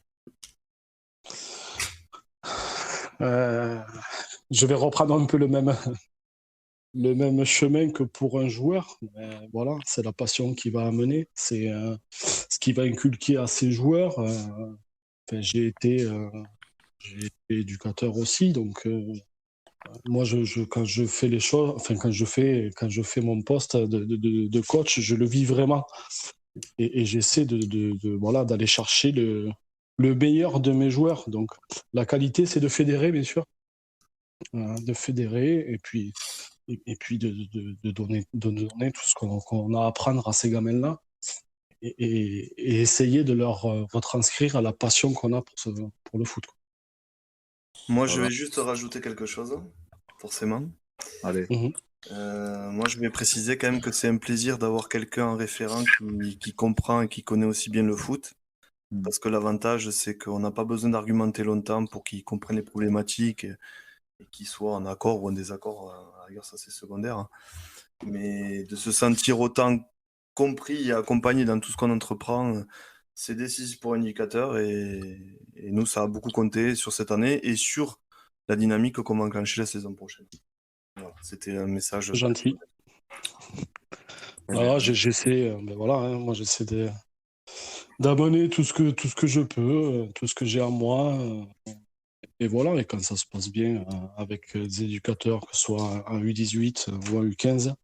Je vais reprendre un peu le même chemin que pour un joueur. Mais voilà, c'est la passion qui va amener, c'est ce qui va inculquer à ses joueurs. Enfin, j'ai été éducateur aussi, donc moi, quand je fais les choses, enfin quand je fais mon poste de coach, je le vis vraiment et j'essaie voilà d'aller chercher le meilleur de mes joueurs. Donc la qualité, c'est de fédérer, bien sûr, de fédérer et puis de donner tout ce qu'on a à apprendre à ces gamins-là et essayer de leur retranscrire à la passion qu'on a pour le foot, quoi. Moi, je vais juste rajouter quelque chose, forcément. Allez. Moi, je vais préciser quand même que c'est un plaisir d'avoir quelqu'un en référent qui comprend et qui connaît aussi bien le foot. Parce que l'avantage, c'est qu'on n'a pas besoin d'argumenter longtemps pour qu'il comprenne les problématiques et qu'il soit en accord ou en désaccord. D'ailleurs, ça, c'est secondaire. Hein. Mais de se sentir autant compris et accompagné dans tout ce qu'on entreprend, c'est décisif pour un indicateur. Et nous, ça a beaucoup compté sur cette année et sur la dynamique qu'on va enclencher la saison prochaine. Voilà, c'était un message gentil. Alors, j'essaie, ben voilà, hein, moi j'essaie d'amener tout ce que je peux, tout ce que j'ai en moi, et voilà. Et quand ça se passe bien avec des éducateurs, que ce soit en U18 ou en U15,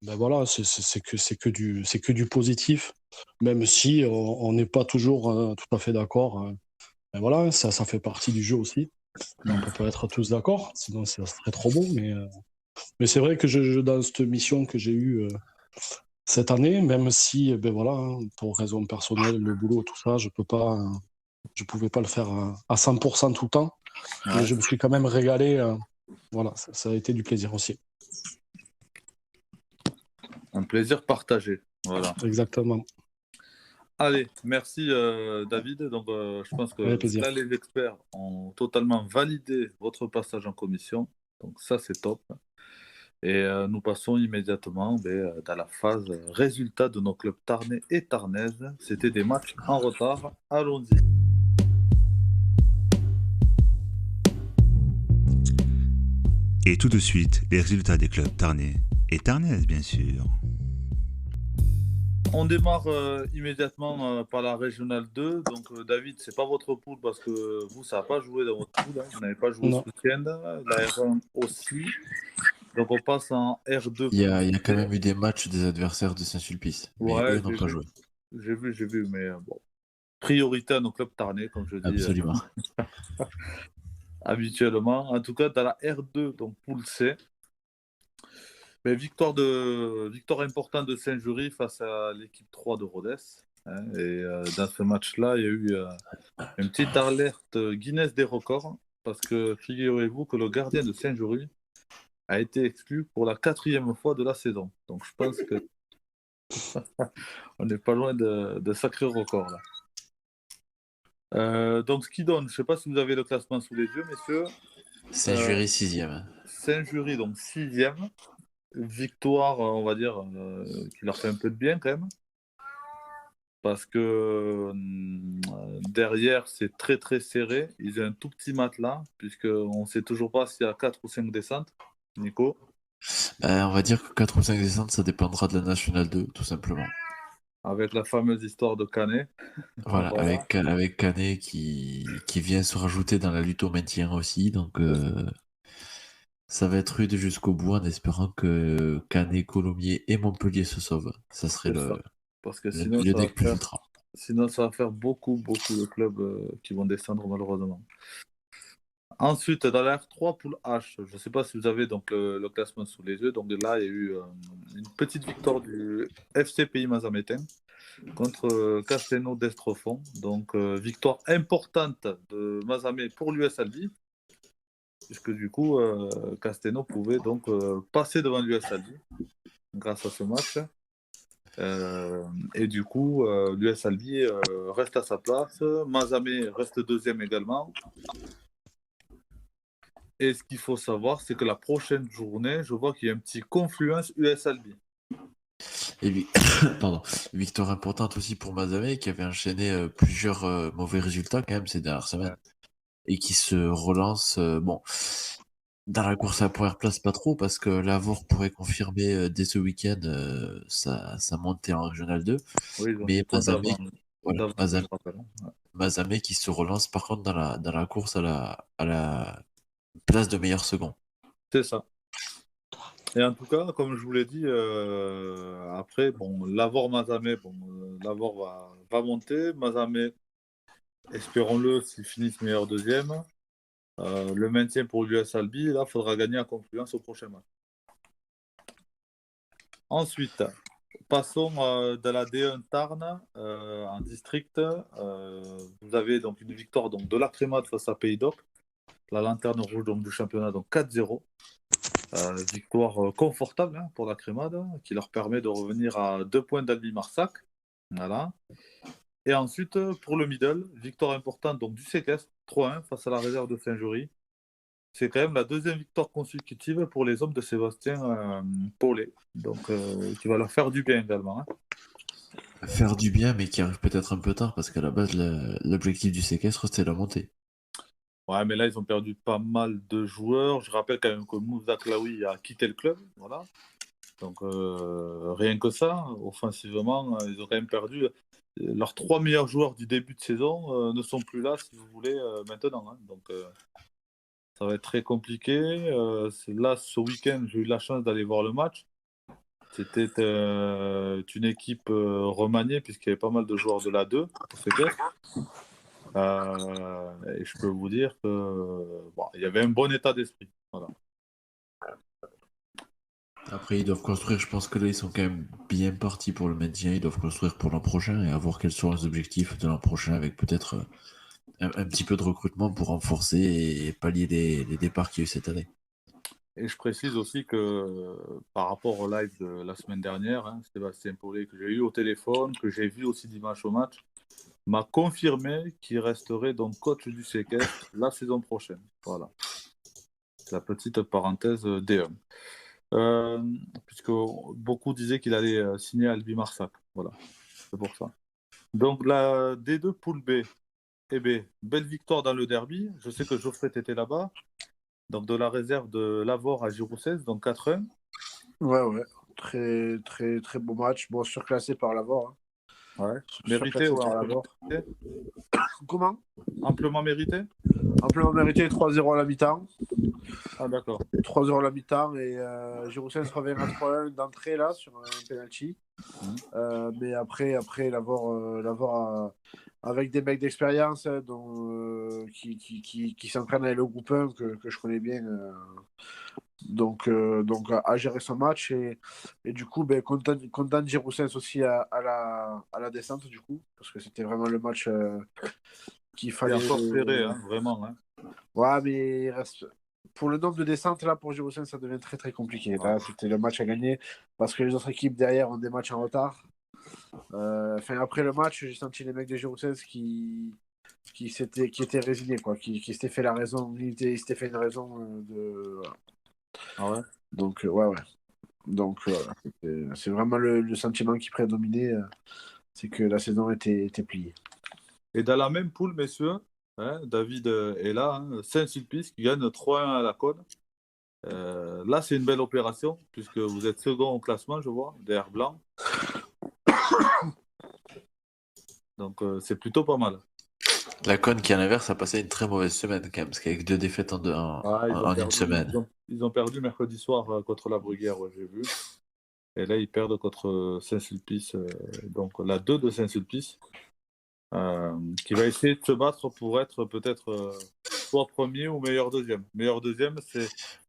ben voilà, c'est que du positif, même si on n'est pas toujours tout à fait d'accord. Ben voilà, ça fait partie du jeu aussi. On peut pas être tous d'accord, sinon ça serait trop beau, mais c'est vrai que dans cette mission que j'ai eue cette année, même si, ben voilà, hein, pour raison personnelle, le boulot, tout ça, je pouvais pas le faire à 100% tout le temps, mais je me suis quand même régalé. Voilà, ça a été du plaisir aussi. Un plaisir partagé. Voilà. Exactement. Allez, merci David. Donc, je pense que Avec plaisir. là, les experts ont totalement validé votre passage en commission. Donc, ça, c'est top. Et nous passons immédiatement dans la phase résultat de nos clubs tarnais et tarnaises. C'était des matchs en retard. Allons-y. Et tout de suite, les résultats des clubs tarnais et tarnaises, bien sûr. On démarre immédiatement par la régionale 2. Donc, David, c'est pas votre poule parce que vous, ça n'a pas joué dans votre poule. Hein. Vous n'avez pas joué Non. ce week-end. La R1 aussi. Donc, on passe en R2. Il y a quand même eu des matchs des adversaires de Saint-Sulpice. Mais Ouais, eux n'ont pas joué. J'ai vu, mais bon. Priorité à nos clubs tarnais, comme je dis. Absolument. Habituellement. En tout cas, dans la R2, donc poule C. Mais victoire importante de Saint-Jury face à l'équipe 3 de Rodez. Hein, et dans ce match-là, il y a eu une petite alerte Guinness des records, parce que figurez-vous que le gardien de Saint-Jury a été exclu pour la 4e fois de la saison. Donc je pense que on n'est pas loin de sacrés records là. Donc ce qui donne, je ne sais pas si vous avez le classement sous les yeux, messieurs. Saint-Jury 6e. Saint-Jury, donc 6e. Victoire, on va dire, qui leur fait un peu de bien quand même. Parce que derrière, c'est très très serré. Ils ont un tout petit matelas, puisqu'on ne sait toujours pas s'il y a 4 ou 5 descentes. Nico? On va dire que 4 ou 5 descentes, ça dépendra de la Nationale 2, tout simplement. Avec la fameuse histoire de Canet. Voilà, Voilà. avec Canet qui vient se rajouter dans la lutte au maintien aussi. Donc, ça va être rude jusqu'au bout en espérant que Canet, Colomiers et Montpellier se sauvent. Ça serait C'est ça. le, Parce que le, sinon, le deck plus ultra. ça va faire beaucoup de clubs qui vont descendre malheureusement. Ensuite, dans la R3 poule H, je ne sais pas si vous avez donc le classement sous les yeux. Donc là, il y a eu une petite victoire du FC Pays Mazamétain contre Castelnau d'Estrefond. Donc victoire importante de Mazamet pour l'US Albi, puisque du coup, Castelnau pouvait donc passer devant l'US Albi grâce à ce match. Et du coup, l'US Albi reste à sa place. Mazamet reste deuxième également. Et ce qu'il faut savoir, c'est que la prochaine journée, je vois qu'il y a un petit confluence US Albi. Et pardon, victoire importante aussi pour Mazamet qui avait enchaîné plusieurs mauvais résultats quand même ces dernières semaines. Et qui se relance, bon, dans la course à la première place, pas trop, parce que Lavore pourrait confirmer dès ce week-end sa montée en Régional 2. Oui, ils ont Mais 10 points d'avance, voilà, je rappelle. Ouais. Mazamet qui se relance par contre dans la course à la place de meilleur second. C'est ça. Et en tout cas, comme je vous l'ai dit, après, bon, Lavore-Mazamet, Lavore va monter. Mazamet, espérons-le, s'ils finissent meilleur deuxième. Le maintien pour l'US Albi, là, il faudra gagner à confluence au prochain match. Ensuite, passons de la D1 Tarn en district. Vous avez donc une victoire donc, de la Crémade face à Pays d'Oc, la lanterne rouge donc, du championnat, donc 4-0. Victoire confortable pour la Crémade, qui leur permet de revenir à 2 points d'Albi-Marsac. Voilà. Et ensuite, pour le middle, victoire importante donc, du séquestre, 3-1 face à la réserve de Saint-Jury. C'est quand même la deuxième victoire consécutive pour les hommes de Sébastien Paulet, donc qui va leur faire du bien également. Hein. Faire du bien, mais qui arrive peut-être un peu tard, parce qu'à la base, l'objectif du séquestre, c'était la montée. Ouais, mais là, ils ont perdu pas mal de joueurs. Je rappelle quand même que Moussa Klaoui a quitté le club. Voilà. Donc, rien que ça, offensivement, ils ont quand même perdu. Leurs 3 meilleurs joueurs du début de saison ne sont plus là, si vous voulez, maintenant. Hein. Donc, ça va être très compliqué. Là, ce week-end, j'ai eu la chance d'aller voir le match. C'était une équipe remaniée, puisqu'il y avait pas mal de joueurs de la 2 pour ce cas. Et je peux vous dire que il y avait un bon état d'esprit. Voilà. Après, ils doivent construire, je pense que là, ils sont quand même bien partis pour le maintien. Ils doivent construire pour l'an prochain et voir quels sont les objectifs de l'an prochain avec peut-être un petit peu de recrutement pour renforcer et pallier les départs qu'il y a eu cette année. Et je précise aussi que par rapport au live de la semaine dernière, Sébastien Paulet, que j'ai eu au téléphone, que j'ai vu aussi dimanche au match, m'a confirmé qu'il resterait donc coach du séquestre la saison prochaine. Voilà. C'est la petite parenthèse D1. Puisque beaucoup disaient qu'il allait signer à Albi Marsac. Voilà, c'est pour ça. Donc la D2 poule B. Eh bien, belle victoire dans le derby. Je sais que Geoffrey était là-bas. Donc de la réserve de Lavore à Giroussès, donc 4-1. Ouais. Très, très, très beau match. Bon, surclassé par Lavore. Hein. Ouais. Mérité ou amplement mérité? Comment? Amplement mérité? Amplement mérité, 3-0 à la mi-temps. Ah d'accord. 3-0 à la mi-temps et Giroussens revient à 3-1 d'entrée là sur un penalty. Mais après Lavore avec des mecs d'expérience qui s'entraînent avec le groupe 1 que je connais bien. Donc à gérer son match et du coup content de Giroussens aussi à la descente du coup parce que c'était vraiment le match qu'il C'est fallait. encore serré, hein, vraiment. Hein. Ouais, mais pour le nombre de descentes là pour Giroussens ça devient très très compliqué. Là c'était le match à gagner parce que les autres équipes derrière ont des matchs en retard. Après le match j'ai senti les mecs de Giroussens qui étaient résignés quoi, qui s'étaient fait la raison, ils s'étaient fait une raison de voilà. Ah ouais. Donc ouais. Donc voilà, c'est vraiment le sentiment qui prédominait, c'est que la saison était pliée. Et dans la même poule, messieurs, hein, David est là, hein, Saint-Sulpice qui gagne 3-1 à la Cône. Là, c'est une belle opération, puisque vous êtes second au classement, je vois, derrière Blanc. Donc, c'est plutôt pas mal. La Conne qui, à l'inverse, a passé une très mauvaise semaine quand même, parce qu'avec 2 défaites en une semaine. Ils ont perdu mercredi soir contre la Bruguière, ouais, j'ai vu. Et là, ils perdent contre Saint-Sulpice, donc la 2 de Saint-Sulpice, qui va essayer de se battre pour être peut-être soit premier ou meilleur deuxième. Meilleur deuxième,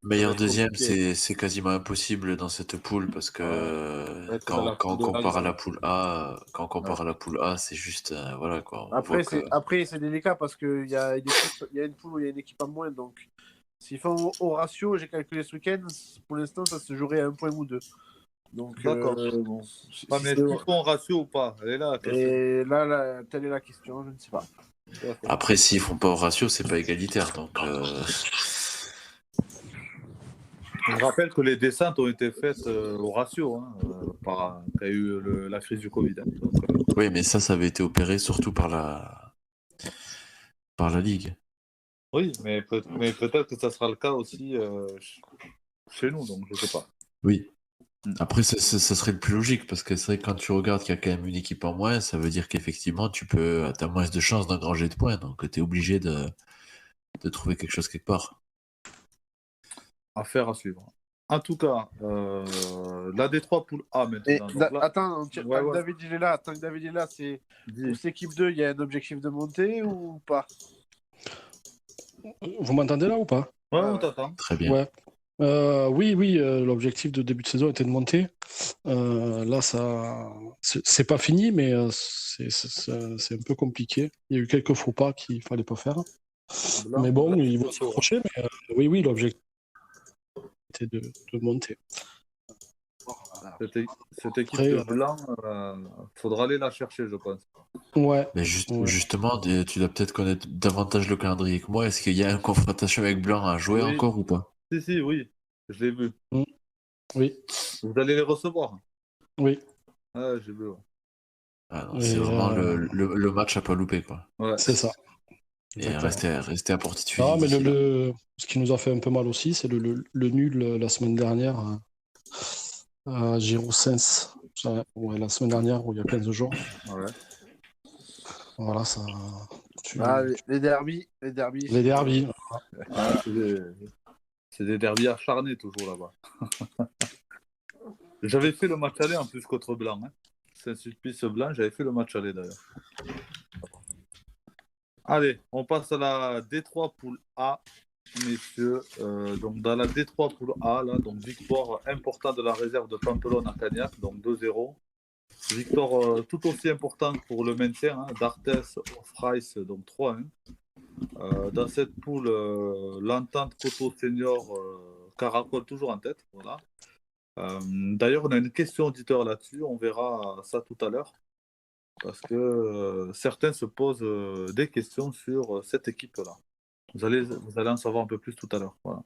Meilleur deuxième, compliqué. c'est quasiment impossible dans cette poule parce que Être dans la quand on poule de compare à Nagano. la poule A, c'est juste voilà quoi. On voit Après c'est délicat parce qu'il y a une poule où il y a une équipe en moins. Donc, s'ils font au ratio, j'ai calculé ce week-end, pour l'instant, ça se jouerait à 1 point ou 2. Donc, D'accord. bon. Pas, mais est-ce qu'ils font ratio ou pas? Elle est là la question. Et là, telle est la question, je ne sais pas. Après, s'ils font pas au ratio, c'est pas égalitaire. Donc, Je rappelle que les descentes ont été faites au ratio, hein, quand il y a eu la crise du Covid. Hein. Donc, oui, mais ça avait été opéré surtout par la Ligue. oui, mais peut-être que ça sera le cas aussi chez nous, donc je sais pas. Oui. Après, ça serait le plus logique, parce que c'est vrai que quand tu regardes qu'il y a quand même une équipe en moins, ça veut dire qu'effectivement, t'as moins de chances d'engranger de points, donc tu es obligé de trouver quelque chose quelque part. Affaire à suivre. En tout cas, la D3 poule A maintenant. Attends, tant que David il est là, c'est pour cette équipe 2, il y a un objectif de montée ou pas? Vous m'entendez là ou pas? Ouais, on t'attend. Très bien. Ouais. Oui, l'objectif de début de saison était de monter. Là, c'est pas fini, mais c'est un peu compliqué. Il y a eu quelques faux pas qu'il fallait pas faire. Mais bon, ils vont s'accrocher. Mais oui, l'objectif était de monter. Cette équipe de Blanc, faudra aller la chercher, je pense. Ouais. Mais justement, tu dois peut-être connaître davantage le calendrier que moi. Est-ce qu'il y a une confrontation avec Blanc à jouer encore ou pas? Si, oui, je l'ai vu. Oui. Vous allez les recevoir? Oui. Ah, j'ai vu. Ouais. Ah non, c'est vraiment le match à pas louper, quoi. Ouais. C'est ça. Et rester à portée de fusil. Ah, mais ce qui nous a fait un peu mal aussi, c'est le nul la semaine dernière à Giroussens. Ouais, la semaine dernière, où il y a 15 jours. Ouais. Voilà, ça. Les derbys. Les derbys. Ah, c'est des derbys acharnés toujours là-bas. J'avais fait le match aller en plus contre Blanc. Hein. Saint-Sulpice Blanc, j'avais fait le match aller d'ailleurs. Allez, on passe à la D3 poule A, messieurs. Donc dans la D3 poule A, là, donc victoire importante de la réserve de Pampelonne à Cagnac, donc 2-0. Victoire tout aussi importante pour le maintien, hein, d'Arthès au Freiss, donc 3-1. Dans cette poule, l'entente Coto Senior caracole toujours en tête. Voilà. D'ailleurs, on a une question auditeur là-dessus, on verra ça tout à l'heure. Parce que certains se posent des questions sur cette équipe-là. Vous allez en savoir un peu plus tout à l'heure. Voilà.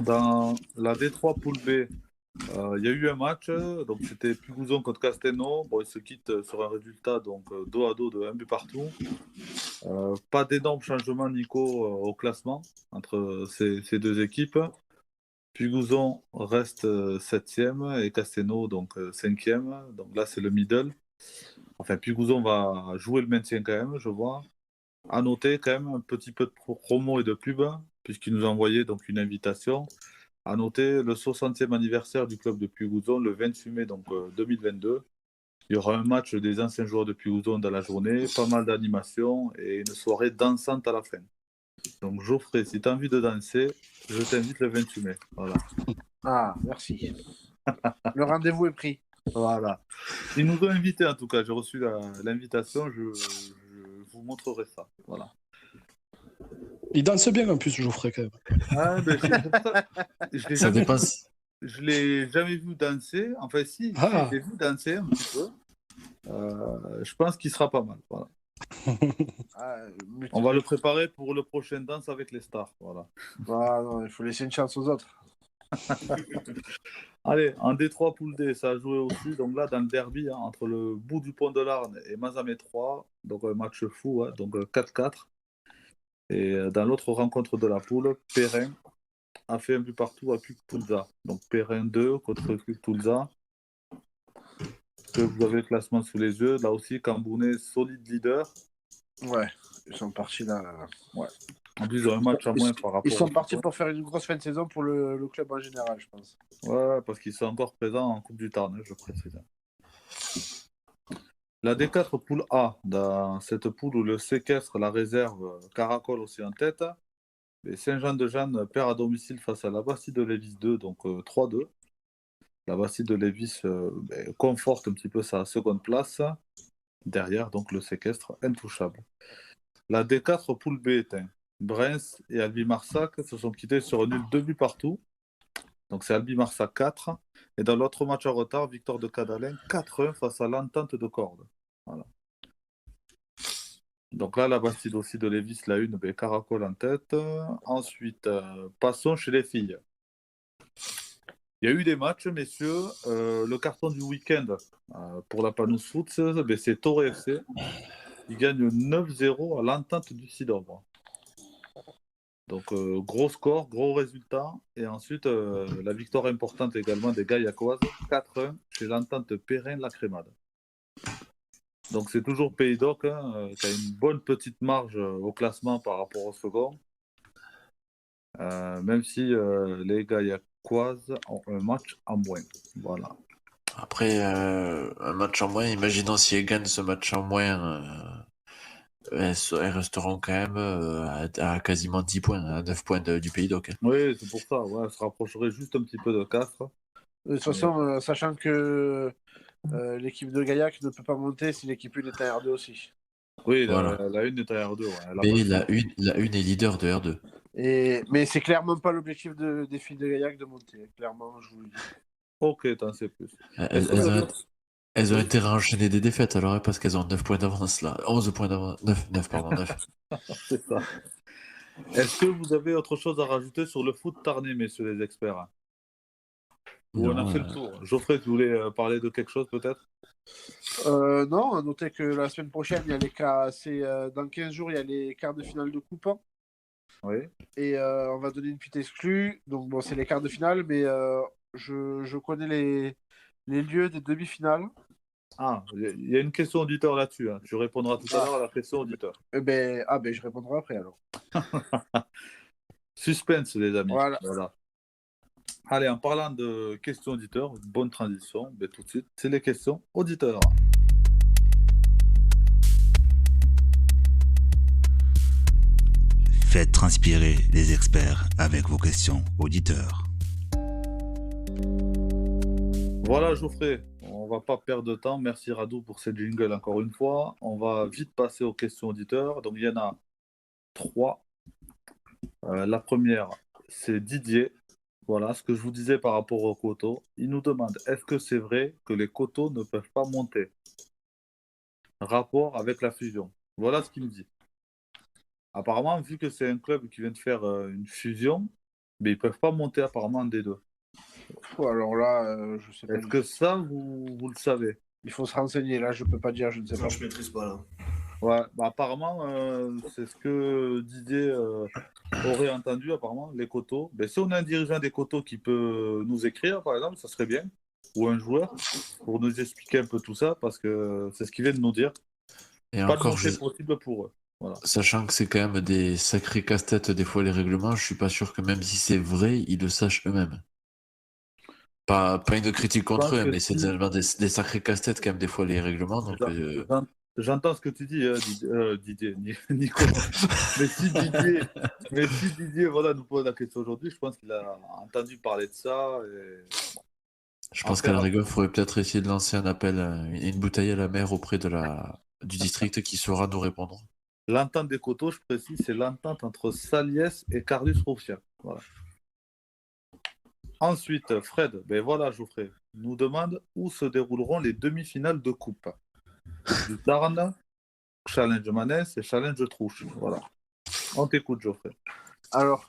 Dans la D3 poule B, il y a eu un match, donc c'était Pugouzon contre Castelnau. Bon, ils se quittent sur un résultat donc dos à dos de 1 but partout. Pas d'énormes changements, Nico, au classement entre ces deux équipes. Pugouzon reste 7e et Castelnau donc 5e. Donc là, c'est le middle. Enfin, Pugouzon va jouer le maintien quand même, je vois. À noter quand même un petit peu de promo et de pub, puisqu'il nous a envoyé donc une invitation. À noter le 60e anniversaire du club de Pugouzon le 28 mai donc, 2022. Il y aura un match des anciens joueurs de Piouzon dans la journée, pas mal d'animations et une soirée dansante à la fin. Donc Geoffrey, si tu as envie de danser, je t'invite le 28 mai. Voilà. Ah, merci. Le rendez-vous est pris. Voilà. Ils nous ont invités en tout cas. J'ai reçu l'invitation. Je vous montrerai ça. Voilà. Il danse bien en plus, Geoffrey, quand même. Ah, ben, c'est pour ça. Ça dépasse. Je l'ai jamais vu danser. Enfin, si, Ah. je l'ai vu danser un petit peu. Je pense qu'il sera pas mal. Voilà. Ah, mais- On va le préparer pour le prochain Danse avec les stars. Voilà. Ah, non, il faut laisser une chance aux autres. Allez, en D3 Poule D, ça a joué aussi. Donc là, dans le derby, hein, entre le bout du pont de l'Arne et Mazamet 3, donc un match fou, hein, donc 4-4. Et dans l'autre rencontre de la poule, Perrin a fait un but partout à Puc Tulsa. Donc Perrin 2 contre Puc Tulsa. Que vous avez le classement sous les yeux. Là aussi, Cambounet, solide leader. Ouais, ils sont partis là. En plus, ils ont un match à moins par rapport. Ils sont au- partis pour faire une grosse fin de saison pour le club en général, je pense. Ouais, parce qu'ils sont encore présents en Coupe du Tarn, je précise. La D4 poule A, dans cette poule où le séquestre, la réserve, caracole aussi en tête. Et Saint-Jean-de-Jeanne perd à domicile face à la Bastille de Lévis 2, donc 3-2. La Bastille de Lévis conforte un petit peu sa seconde place. Derrière, donc le séquestre intouchable. La D4 poule B éteint. Brens et Albi-Marsac se sont quittés sur un nul 2 buts partout. Donc c'est Albi-Marsac 4. Et dans l'autre match en retard, victoire de Cadalin 4-1 face à l'Entente de Cordes. Voilà. Donc là, la Bastide aussi de Lévis, la une, Caracol en tête. Ensuite, passons chez les filles. Il y a eu des matchs, messieurs. Le carton du week-end pour la Panous Foot, c'est Torre FC. Ils gagnent 9-0 à l'Entente du Cidre. Donc, gros score, gros résultat. Et ensuite, la victoire importante également des Gaillacoises, 4-1 chez l'Entente Perrin-La Crémade. Donc, c'est toujours Pays d'Oc qui a une bonne petite marge au classement par rapport au second. Même si les Gaillacoises ont un match en moins. Voilà. Après, un match en moins, imaginons si elles gagnent ce match en moins, elles resteront quand même à quasiment 10 points, à 9 points du Pays d'Oc. Oui, c'est pour ça. Ouais, elle se rapprocherait juste un petit peu de Castres. De toute façon, sachant que l'équipe de Gaillac ne peut pas monter si l'équipe 1 est en R2 aussi. Oui, Voilà. la une est à R2. Ouais. Mais la une est leader de R2. Mais c'est clairement pas l'objectif des filles de Gaillac de monter. Clairement, je vous le dis. Ok, t'en sais plus. Elles ont intérêt à enchaîner des défaites alors, parce qu'elles ont 9 points d'avance là. 11 points d'avance. 9, pardon, 9. C'est ça. Est-ce que vous avez autre chose à rajouter sur le foot tarnais, messieurs les experts? Ou on a fait le tour? Geoffrey, tu voulais parler de quelque chose peut-être? Non, notez que la semaine prochaine, il y a les cas, dans 15 jours, il y a les quarts de finale de coupe. Oui. Et on va donner une petite exclue. Donc, bon, c'est les quarts de finale, mais je connais les lieux des demi-finales. Ah, il y a une question auditeur là-dessus. Hein. Tu répondras tout à l'heure à la question auditeur. Je répondrai après alors. Suspense, les amis. Voilà. Allez, en parlant de questions auditeurs, bonne transition, mais tout de suite, c'est les questions auditeurs. Faites transpirer les experts avec vos questions auditeurs. Voilà, Geoffrey, on va pas perdre de temps. Merci Radou pour cette jingle encore une fois. On va vite passer aux questions auditeurs. Donc, il y en a 3. La première, c'est Didier. Voilà ce que je vous disais par rapport aux coteaux. Il nous demande, est-ce que c'est vrai que les coteaux ne peuvent pas monter? Rapport avec la fusion. Voilà ce qu'il me dit. Apparemment, vu que c'est un club qui vient de faire une fusion, mais ils ne peuvent pas monter apparemment en D2. Alors là, je sais pas. Est-ce que ça, vous le savez? Il faut se renseigner. Là, je peux pas dire, je ne sais pas. Je maîtrise pas là. Ouais, apparemment, c'est ce que Didier aurait entendu, apparemment, les coteaux. Si on a un dirigeant des coteaux qui peut nous écrire, par exemple, ça serait bien, ou un joueur, pour nous expliquer un peu tout ça, parce que c'est ce qu'il vient de nous dire. Et pas encore, de montée possible pour eux. Voilà. Sachant que c'est quand même des sacrés casse-têtes des fois les règlements, je suis pas sûr que même si c'est vrai, ils le sachent eux-mêmes. Pas une critique pense contre eux, que mais c'est si- des sacrés casse-têtes quand même des fois les règlements. Donc, J'en- J'entends ce que tu dis, Didier, Nicolas. Mais si Didier voilà, nous pose la question aujourd'hui, je pense qu'il a entendu parler de ça. Et... je pense Après, qu'à la rigueur, il faudrait peut-être essayer de lancer un appel, une bouteille à la mer auprès du district qui saura nous répondre. l'entente des coteaux, je précise, c'est l'entente entre Saliès et Cardus Rouffia. Voilà. Ensuite, Fred, ben voilà, Geoffrey, nous demande où se dérouleront les demi-finales de coupe. Du Tarn, Challenge Manès et Challenge Trouche. Voilà. On t'écoute, Geoffrey. Alors,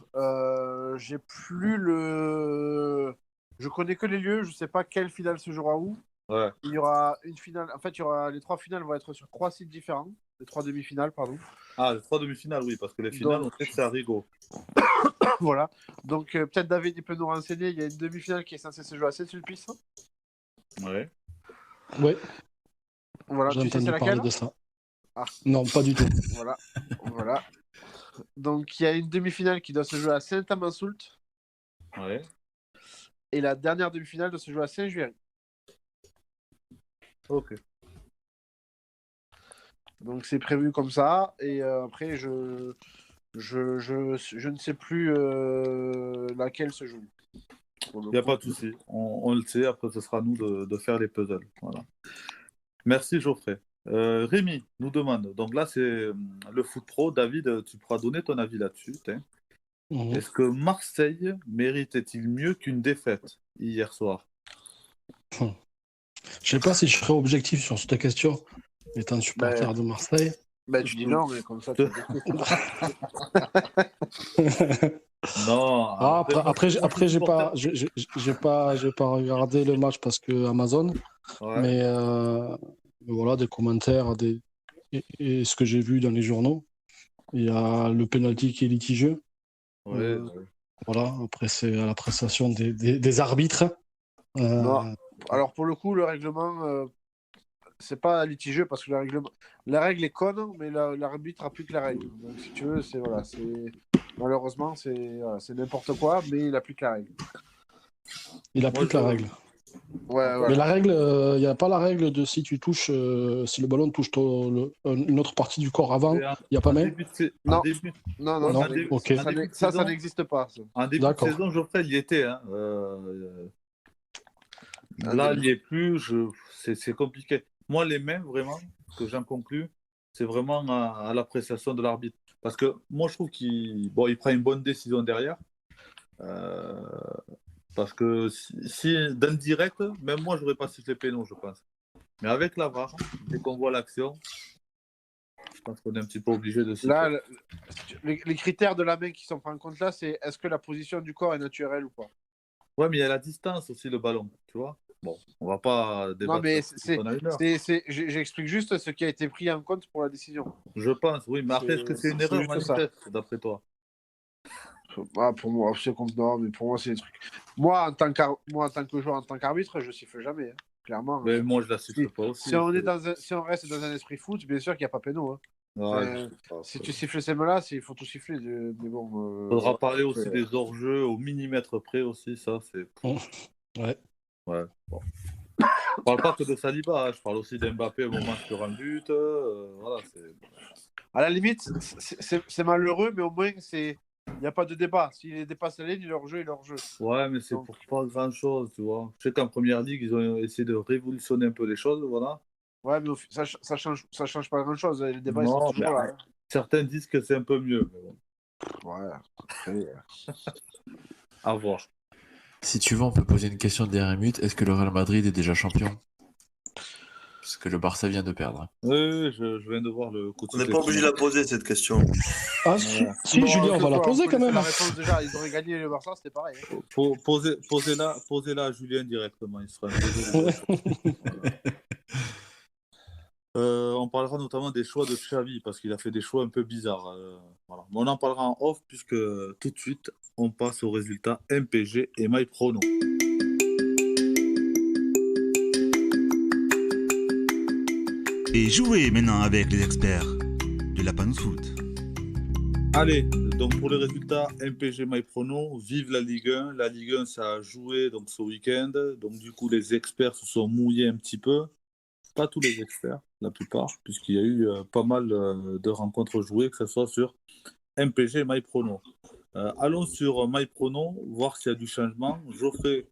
j'ai plus le. Je connais que les lieux, je sais pas quelle finale se jouera où. Ouais. Il y aura une finale. En fait, les 3 finales vont être sur 3 sites différents. Les 3 demi-finales, pardon. Ah, les 3 demi-finales, oui, parce que les finales, Donc- on sait que c'est à Rigaud. Voilà. Donc, peut-être David, il peut nous renseigner. Il y a une demi-finale qui est censée se jouer à Saint-Sulpice. Ouais. Ouais, Voilà. j'ai Tu sais entendu c'est parler laquelle? de ça. Ah. Non, pas du tout. Voilà. Voilà. Donc, il y a une demi-finale qui doit se jouer à Saint-Amand-Soult. Ouais. Et la dernière demi-finale doit se jouer à Saint-Juéry. Ok. Donc, c'est prévu comme ça. Et après, je ne sais plus laquelle se joue. Il n'y a pas de souci. On le sait. Après, ce sera à nous de faire les puzzles. Voilà. Merci, Geoffrey. Rémi nous demande. Donc là, c'est le foot pro. David, tu pourras donner ton avis là-dessus. Tiens. Mhm. Est-ce que Marseille méritait-il mieux qu'une défaite hier soir? Je sais pas si je serai objectif sur cette question, étant supporter de Marseille. Ben, tu dis non, mais comme ça, tu Non. Après, j'ai pas regardé le match parce que Amazon, Ouais. mais voilà, des commentaires, et ce que j'ai vu dans les journaux, il y a le penalty qui est litigieux. Ouais. Voilà, après c'est à l'appréciation des arbitres. Non. Alors, pour le coup, le règlement, c'est pas litigieux parce que la règle est conne, mais l'arbitre a plus que la règle. Donc, si tu veux, malheureusement, c'est n'importe quoi, mais il a plus que la règle. Il a plus que la règle. Ouais. Mais la règle, il n'y a pas la règle de si tu touches, si le ballon touche une autre partie du corps avant, il n'y a pas même. Non. En début, Non, Non, ok. ça n'existe pas. Ça. en début de D'accord. saison, Geoffrey, il y était. Hein. Là, il n'y est plus. C'est compliqué. Moi, les mains, vraiment, que j'en conclus, c'est vraiment à l'appréciation de l'arbitre. Parce que moi, je trouve qu'il prend une bonne décision derrière. Parce que si d'un direct, même moi, je n'aurais pas sifflé pénal, je pense. Mais avec la VAR, dès qu'on voit l'action, je pense qu'on est un petit peu obligé de siffler. Là, les critères de la main qui sont pris en compte là, c'est est-ce que la position du corps est naturelle ou pas? Ouais, mais il y a la distance aussi, le ballon, tu vois. Bon, on va pas débattre. Non, mais on a une heure. j'explique juste ce qui a été pris en compte pour la décision. Je pense, oui, mais après, est-ce que c'est une erreur juste ça. manifeste, d'après toi? Ah, pour moi, c'est comme non, mais pour moi, c'est des trucs. Moi, en tant que joueur, en tant qu'arbitre, je siffle jamais, hein, clairement. Mais moi, je la siffle pas aussi. Si on reste dans un esprit foot, bien sûr qu'il n'y a pas péno. Hein. Ouais, Si tu siffles ces mains-là, il faut tout siffler. Mais bon. Faudra parler aussi des hors-jeux au millimètre près aussi, ça, c'est. Ouais. Ouais. Bon. Je parle pas que de Saliba, hein, je parle aussi d'Mbappé au moment sur un but. Voilà, c'est. À la limite, c'est malheureux, mais au moins, il n'y a pas de débat. S'il dépasse la ligne, il est hors-jeu, il est hors-jeu. Ouais, mais c'est Donc... pour pas grand-chose, tu vois. Je sais qu'en première ligue, ils ont essayé de révolutionner un peu les choses, voilà. Ouais, mais ça change pas grand-chose. Les débats, ils Non, sont toujours là. Hein. Certains disent que c'est un peu mieux, mais bon. Ouais. Après, à voir. Si tu veux, on peut poser une question derrière Mute. Est-ce que le Real Madrid est déjà champion? Parce que le Barça vient de perdre. Oui, je viens de voir le coup de On n'est pas obligé de la poser, cette question. Ah, si, Julien, on va la poser quand même. La réponse, déjà, ils auraient gagné le Barça, c'était pareil. Hein. Posez-la à Julien directement, il sera on parlera notamment des choix de Xavi, parce qu'il a fait des choix un peu bizarres. Voilà. Mais on en parlera en off, puisque tout de suite, on passe aux résultats MPG et MyProno. Et jouez maintenant avec les experts de la Panous Foot. Allez, donc pour les résultats, MPG MyProno, vive la Ligue 1. La Ligue 1, ça a joué donc, ce week-end. Donc du coup, les experts se sont mouillés un petit peu. Pas tous les experts, la plupart, puisqu'il y a eu pas mal de rencontres jouées, que ce soit sur MPG et MyProno. Allons sur MyProno, voir s'il y a du changement. Geoffrey,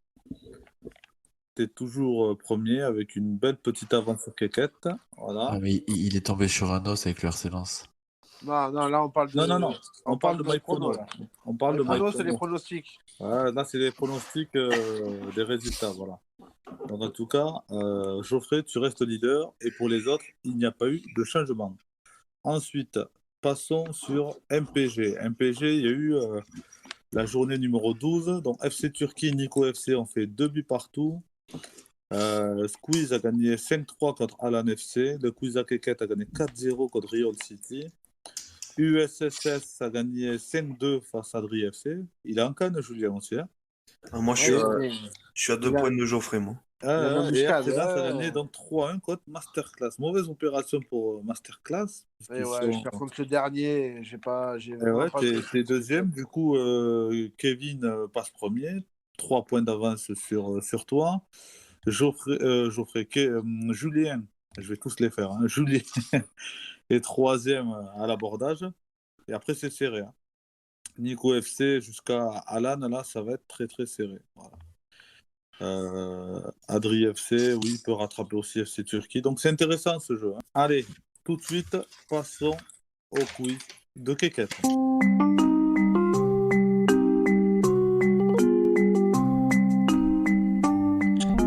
tu es toujours premier avec une belle petite avance sur Keket. Voilà. Ah, mais il est tombé sur un os avec le RC Lens. Non, là, on parle de. Non. On parle de notre MyProno. prono, là. On parle de Les pronos, MyProno. c'est les pronostics. Là, c'est les pronostics des résultats. Voilà. Donc, en tout cas, Geoffrey, tu restes leader. Et pour les autres, il n'y a pas eu de changement. Ensuite, passons sur MPG. MPG, il y a eu la journée numéro 12. Donc, FC Turquie, Nico FC ont fait 2 buts partout. Squeeze a gagné 5-3 contre Alan FC. Le Quiz à Keket a gagné 4-0 contre Real City. USSS a gagné 5-2 face à Dri FC. Il est en canne, Julien, aussi. Hein. Moi, je suis à 2 points de Geoffrey, moi. Et RC Lens a gagné ouais. donc 3-1 contre Masterclass. Mauvaise opération pour Masterclass. Je perds contre le dernier. T'es deuxième. Du coup, Kevin passe premier. 3 points d'avance sur toi. Julien, je vais tous les faire. Hein. Julien est troisième à l'abordage. Et après, c'est serré. Hein. Nico FC jusqu'à Alan, là, ça va être très très serré. Voilà. Adri FC, oui, peut rattraper aussi FC Turquie. Donc c'est intéressant ce jeu. Hein. Allez, tout de suite, passons au quiz de Keket.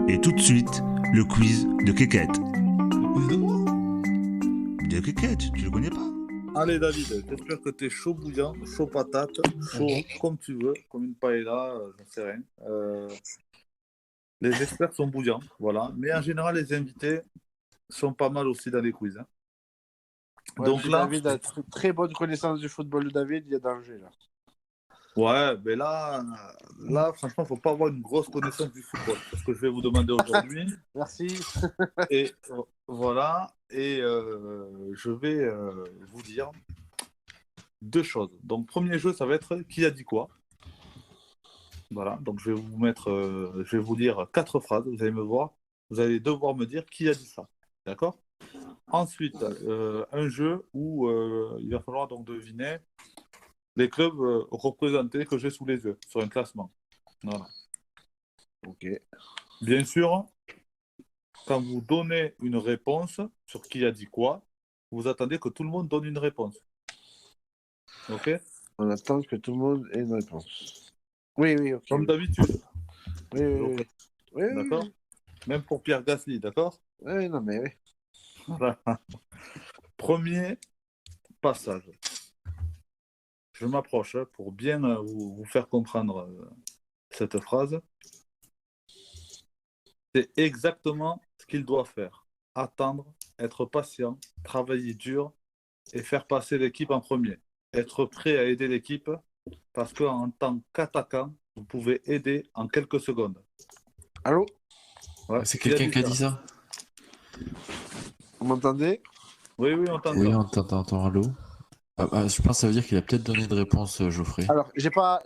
Et tout de suite, le quiz de Keket. Le quiz de quoi? De Keket, tu le connais pas? Allez David, j'espère que t'es chaud bouillant, chaud patate, chaud comme tu veux, comme une paella, j'en sais rien. Les experts sont bouillants, voilà. Mais en général, les invités sont pas mal aussi dans les quiz. Hein. Ouais, donc là, David a très bonne connaissance du football de David, il y a danger là. Ouais, mais là, franchement, faut pas avoir une grosse connaissance du football, parce que je vais vous demander aujourd'hui. Merci. Et voilà, et je vais vous dire 2 choses. Donc, premier jeu, ça va être qui a dit quoi. Voilà, donc je vais vous lire 4 phrases. Vous allez vous allez devoir me dire qui a dit ça. D'accord? Ensuite, un jeu où il va falloir donc deviner les clubs représentés que j'ai sous les yeux sur un classement. Voilà. Ok. Bien sûr, quand vous donnez une réponse sur qui a dit quoi, vous attendez que tout le monde donne une réponse. Ok? On attend que tout le monde ait une réponse. Oui, ok. Comme d'habitude. Oui. D'accord? Même pour Pierre Gasly, d'accord? Oui, non, mais oui. Voilà. Premier passage. Je m'approche pour bien vous faire comprendre cette phrase. C'est exactement ce qu'il doit faire. Attendre, être patient, travailler dur et faire passer l'équipe en premier. Être prêt à aider l'équipe parce qu'en tant qu'attaquant, vous pouvez aider en quelques secondes. Allô? Ouais. C'est quelqu'un qui a dit ça? Vous m'entendez? Oui, on t'entend. Oui, on t'entend, allô? Je pense que ça veut dire qu'il a peut-être donné une réponse, Geoffrey. Alors, j'ai pas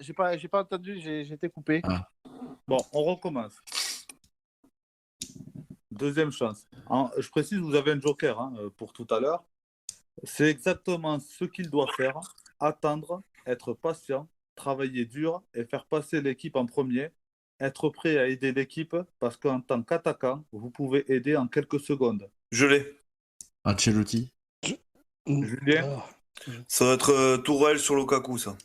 entendu, j'ai été coupé. Ah. Bon, on recommence. Deuxième chance. Je précise, vous avez un joker hein, pour tout à l'heure. C'est exactement ce qu'il doit faire. Attendre, être patient, travailler dur et faire passer l'équipe en premier. Être prêt à aider l'équipe parce qu'en tant qu'attaquant, vous pouvez aider en quelques secondes. Je l'ai. Ancelotti? Julien? Ça va être Tourelle sur Lukaku, ça.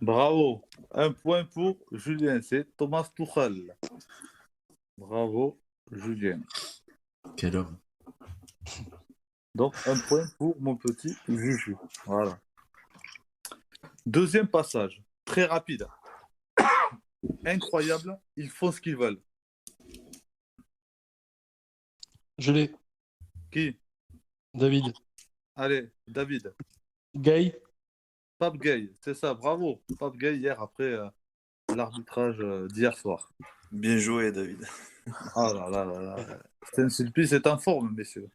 Bravo. 1 point pour Julien. C'est Thomas Tuchel. Bravo, Julien. Quel homme. Donc, 1 point pour mon petit Juju. Voilà. Deuxième passage. Très rapide. Incroyable. Ils font ce qu'ils veulent. Je l'ai. Qui? David. Allez, David. Gay. Pape Gay. C'est ça, bravo. Pape Gay hier après l'arbitrage d'hier soir. Bien joué, David. Ah là là là là. Stan Sulpice est en forme, messieurs.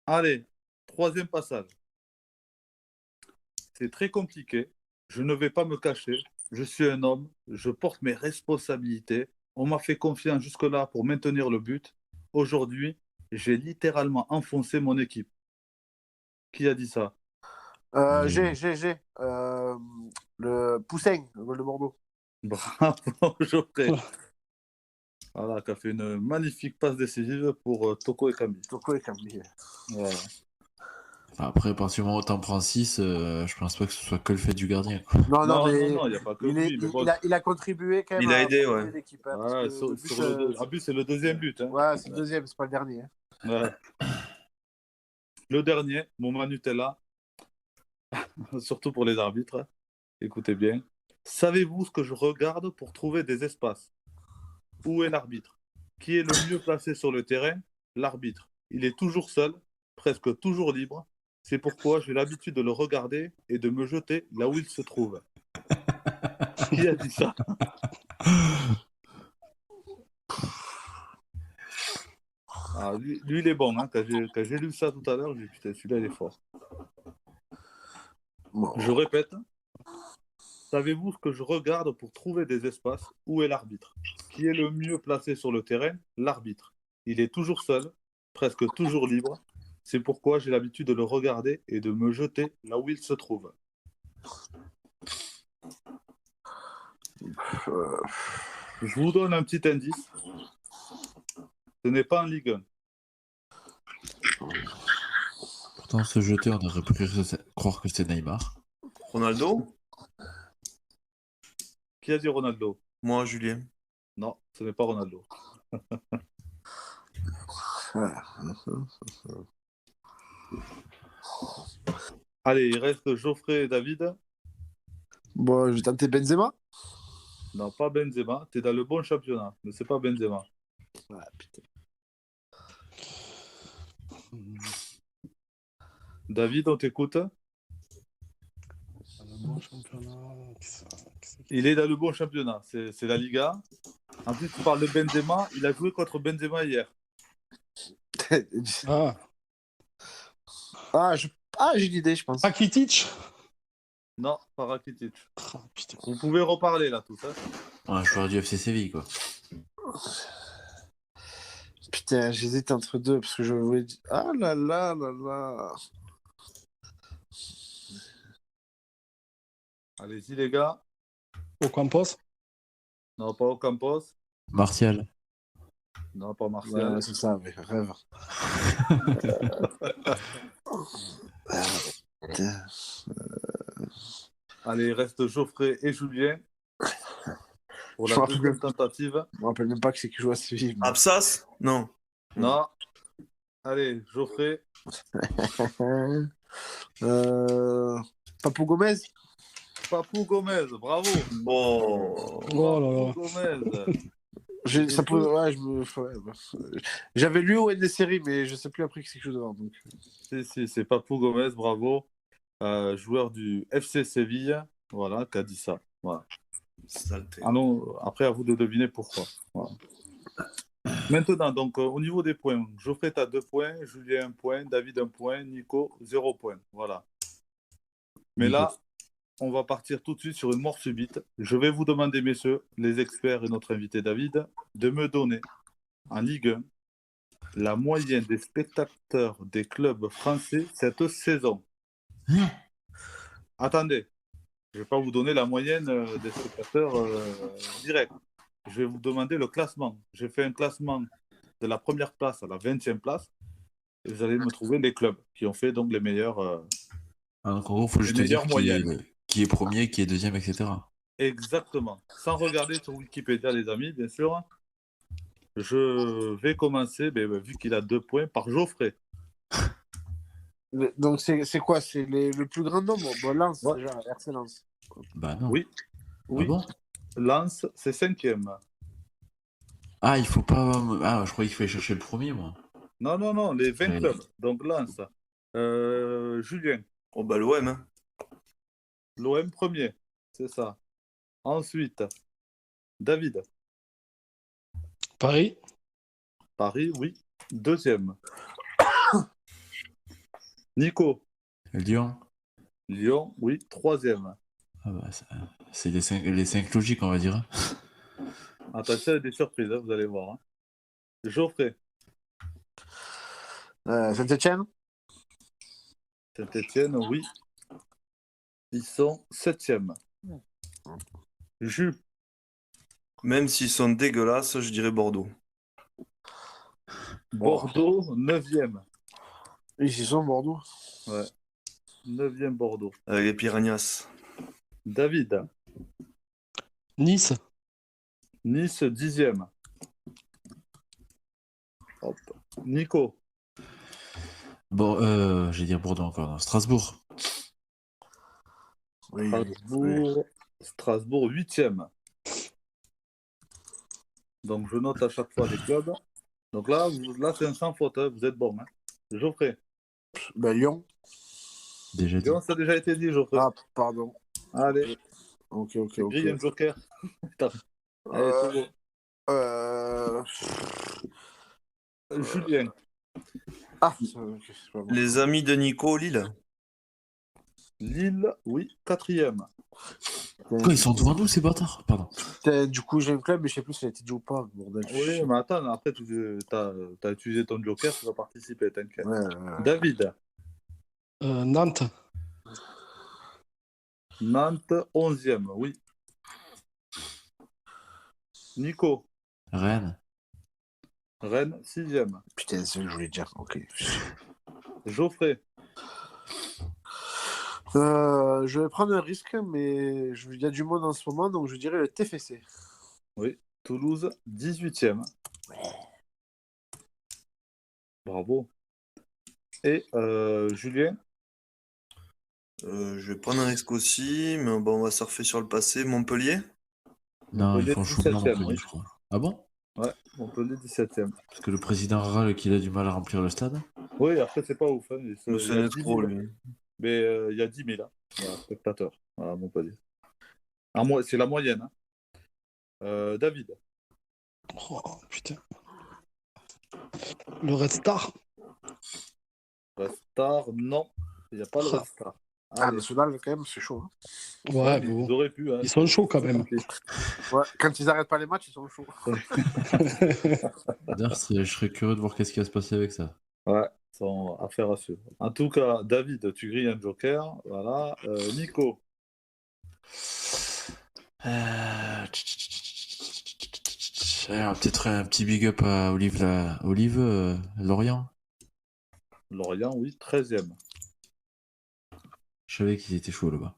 Allez, troisième passage. c'est très compliqué. Je ne vais pas me cacher. Je suis un homme. Je porte mes responsabilités. On m'a fait confiance jusque-là pour maintenir le but. Aujourd'hui, j'ai littéralement enfoncé mon équipe. Qui a dit ça? J'ai. Le Poussin, le gol de Bordeaux. Bravo, Geoffrey. Voilà, qui a fait une magnifique passe décisive pour Toko Ekambi. Toko Ekambi. Voilà. Après, à partir du moment où t'en prends 6, je pense pas que ce soit que le fait du gardien, quoi. Non, mais il n'y a pas que il, est- lui. Mais il- bon, il a contribué quand même Il a à aidé, sauver ouais. l'équipe. Hein, parce ouais, que sur, le but, sur le, en plus, c'est le deuxième but. Hein. ouais, c'est le deuxième, c'est pas le dernier. Hein. Ouais. Le dernier, mon Nutella, surtout pour les arbitres, écoutez bien. Savez-vous ce que je regarde pour trouver des espaces? Où est l'arbitre? Qui est le mieux placé sur le terrain? L'arbitre. Il est toujours seul, presque toujours libre. C'est pourquoi j'ai l'habitude de le regarder et de me jeter là où il se trouve. Qui a dit ça? Ah, lui, il est bon. Hein. Quand j'ai lu ça tout à l'heure, j'ai dit putain, celui-là, il est fort. Bon. Je répète. Savez-vous ce que je regarde pour trouver des espaces? Où est l'arbitre? Qui est le mieux placé sur le terrain? L'arbitre. Il est toujours seul, presque toujours libre. C'est pourquoi j'ai l'habitude de le regarder et de me jeter là où il se trouve. Je vous donne un petit indice. Ce n'est pas en Ligue 1. Pourtant, se jeter, on aurait pu croire que c'était Neymar. Ronaldo? Qui a dit Ronaldo? Moi, Julien. Non, ce n'est pas Ronaldo. Allez, il reste Geoffrey et David. Bon, je vais tenter Benzema. Non, pas Benzema. Tu es dans le bon championnat, mais c'est pas Benzema. Ouais, putain. David, on t'écoute. Il est dans le bon championnat. C'est la Liga. En plus, tu parles de Benzema. Il a joué contre Benzema hier. Ah, J'ai l'idée, je pense. Rakitic. Non, pas Rakitic. Ah, putain. Vous pouvez reparler là, tout ça. Un joueur du FC Séville, quoi. Putain, j'hésite entre deux parce que je voulais dire. Ah là là là là. Allez-y, les gars. Ocampos. Non, pas Ocampos. Martial. Non, pas Martial. Ouais, c'est ça, mais rêve. Putain. Allez, il reste Geoffrey et Julien. Pour Je la me rappelle deuxième tentative. Je me rappelle même pas que c'est qui joue à Séville. mais- Absas? Non. Non. Allez, Geoffrey. Papou Gomez. Papou Gomez, bravo. Bon. Oh là là. Papou Gomez. Ça peut... ouais, j'avais lu au des séries, mais je sais plus après qui c'est que je joue devant. Donc... C'est Papou Gomez, bravo. Joueur du FC Séville. Voilà, qui a dit ça. Voilà. Saleté. Ah non, après, à vous de deviner pourquoi. Voilà. Maintenant, donc, au niveau des points, Geoffrey, tu as 2 points, Julien 1 point, David 1 point, Nico 0 point. Voilà. Mais Nico. là, on va partir tout de suite sur une mort subite. Je vais vous demander, messieurs, les experts et notre invité David, de me donner en Ligue 1 la moyenne des spectateurs des clubs français cette saison. Attendez, je ne vais pas vous donner la moyenne des spectateurs directs. Je vais vous demander le classement. J'ai fait un classement de la première place à la 20e place. Et vous allez me trouver les clubs qui ont fait donc les meilleurs. Ah, donc, en gros, il faut Les juste te dire meilleures qui est premier, qui est deuxième, etc. Exactement. Sans regarder sur Wikipédia, les amis, bien sûr. Je vais commencer, vu qu'il a 2 points, par Geoffrey. Donc c'est quoi? C'est le plus grand nombre? Bon, Lens, Ouais. déjà, RC Lens. Bah non. Oui. Oui. Ah bon? Lens, c'est 5e. Ah, il faut pas. Ah, je croyais qu'il fallait chercher le premier, moi. Non, les 20 Ouais. clubs. Donc Lens. Julien, Oh bah l'OM, hein. l'OM premier. C'est ça. Ensuite, David. Paris. Paris, oui. 2e. Nico. Lyon. Lyon, oui. Troisième. Ah bah, c'est les cinq logiques, on va dire. Attention, il y a des surprises, hein, vous allez voir. Hein. Geoffrey. Saint-Etienne. Saint-Etienne, oui. Ils sont septième. Jus. Même s'ils sont dégueulasses, je dirais Bordeaux. Bordeaux, neuvième. Ils y sont, Bordeaux. Ouais. Neuvième Bordeaux. Avec les Piranhas. David. Nice. Nice, dixième. Hop. Nico. Bon, j'ai dit Bordeaux encore, non. Strasbourg. Oui, Strasbourg, huitième. Donc je note à chaque fois les clubs. Donc là, c'est un sans faute, hein, vous êtes bon. Hein. Geoffrey. Ben, Lyon. Déjà dit. Lyon, ça a déjà été dit, Geoffrey. Ah, pardon. Allez, Ok. grille un joker. Putain. Allez, c'est bon. Julien. Ah, c'est pas bon. Les amis de Nico, Lille. Lille, oui, quatrième. Quoi, ils sont devant nous, ces bâtards? Pardon. Du coup, j'ai un club, mais je sais plus si ça a été dit ou pas. Bordel. Oui, mais attends, après, tu as utilisé ton joker, tu vas participer, t'inquiète. Ouais. David. Nantes. Nantes, 11e, oui. Nico. Rennes. Rennes, 6e. Putain, c'est ce que je voulais dire. Ok. Geoffrey. Je vais prendre un risque, mais il y a du monde en ce moment, donc je dirais le TFC. Oui. Toulouse, 18e. Bravo. Et Julien. Je vais prendre un risque aussi, mais bon, on va surfer sur le passé. Montpellier. Non, ils Montpellier, font chou blanc, 17e, Montpellier, oui. je crois. Ah bon? Ouais, Montpellier, 17e. Parce que le président râle qu'il a du mal à remplir le stade. Oui, après, c'est pas ouf. Hein. C'est Il y un a 10 escroc, 000, lui. mais il y a 10 000 là, voilà, spectateurs à Montpellier. C'est la moyenne. Hein. David. Oh, putain. Le Red Star. Red Star, non. Il n'y a pas le Red Star. Ah, Allez. national, quand même, c'est chaud. Hein. Ouais, mais bon. ils auraient pu. Hein. Ils sont chauds quand même. Ouais, quand ils arrêtent pas les matchs, ils sont chauds. D'ailleurs, je serais curieux de voir qu'est-ce qui va se passer avec ça. Ouais, sont affaire à suivre. En tout cas, David, tu grilles un joker. Voilà. Nico. Peut-être un petit big up à Olive Lorient. Lorient, oui, 13e. Je savais qu'ils étaient chauds là-bas.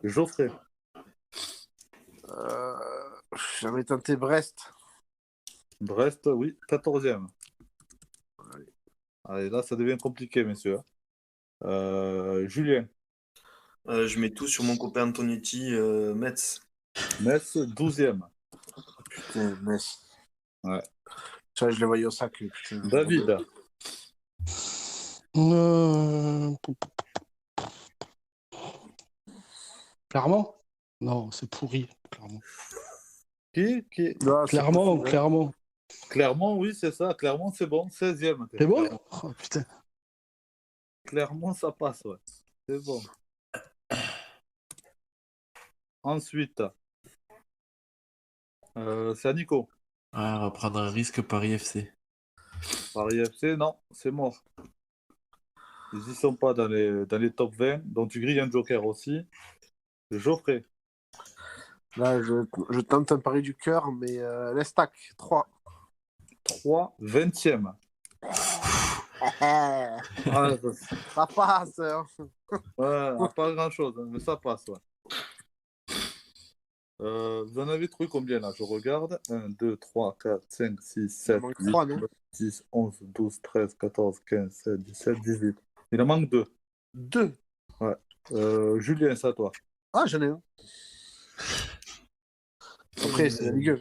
Geoffrey. J'avais tenté Brest. Brest, oui, 14e. Allez, là, ça devient compliqué, messieurs. Julien. Je mets tout sur mon copain Antonetti, Metz. Metz, 12e. Putain, Metz. Ouais. Ça, je les voyais au sac. Putain. David. Clermont? Non, c'est pourri, Clermont. Qui Non, Clermont, Clermont. Clermont, oui, c'est ça. Clermont, c'est bon. 16e. C'est bon? Clermont. Oh, putain. Clermont, ça passe, ouais. C'est bon. Ensuite, c'est à Nico. Ah, on va prendre un risque Paris FC. Paris FC, non, c'est mort. Ils y sont pas dans les top 20. Donc tu grilles un joker aussi. Geoffrey. Là, je tente un pari du cœur, mais l'Estac, 3. 3, 20e. Ah, Ça passe. Hein. ouais, pas grand chose, mais ça passe. Ouais. Vous en avez trouvé combien là? Je regarde. 1, 2, 3, 4, 5, 6, 7, manque 8, 3, non 9, 10, 11, 12, 13, 14, 15, 16, 17, 18. Il en manque 2. 2. Julien, c'est à toi. Ah, j'en ai un. Après, c'est la Ligue 1.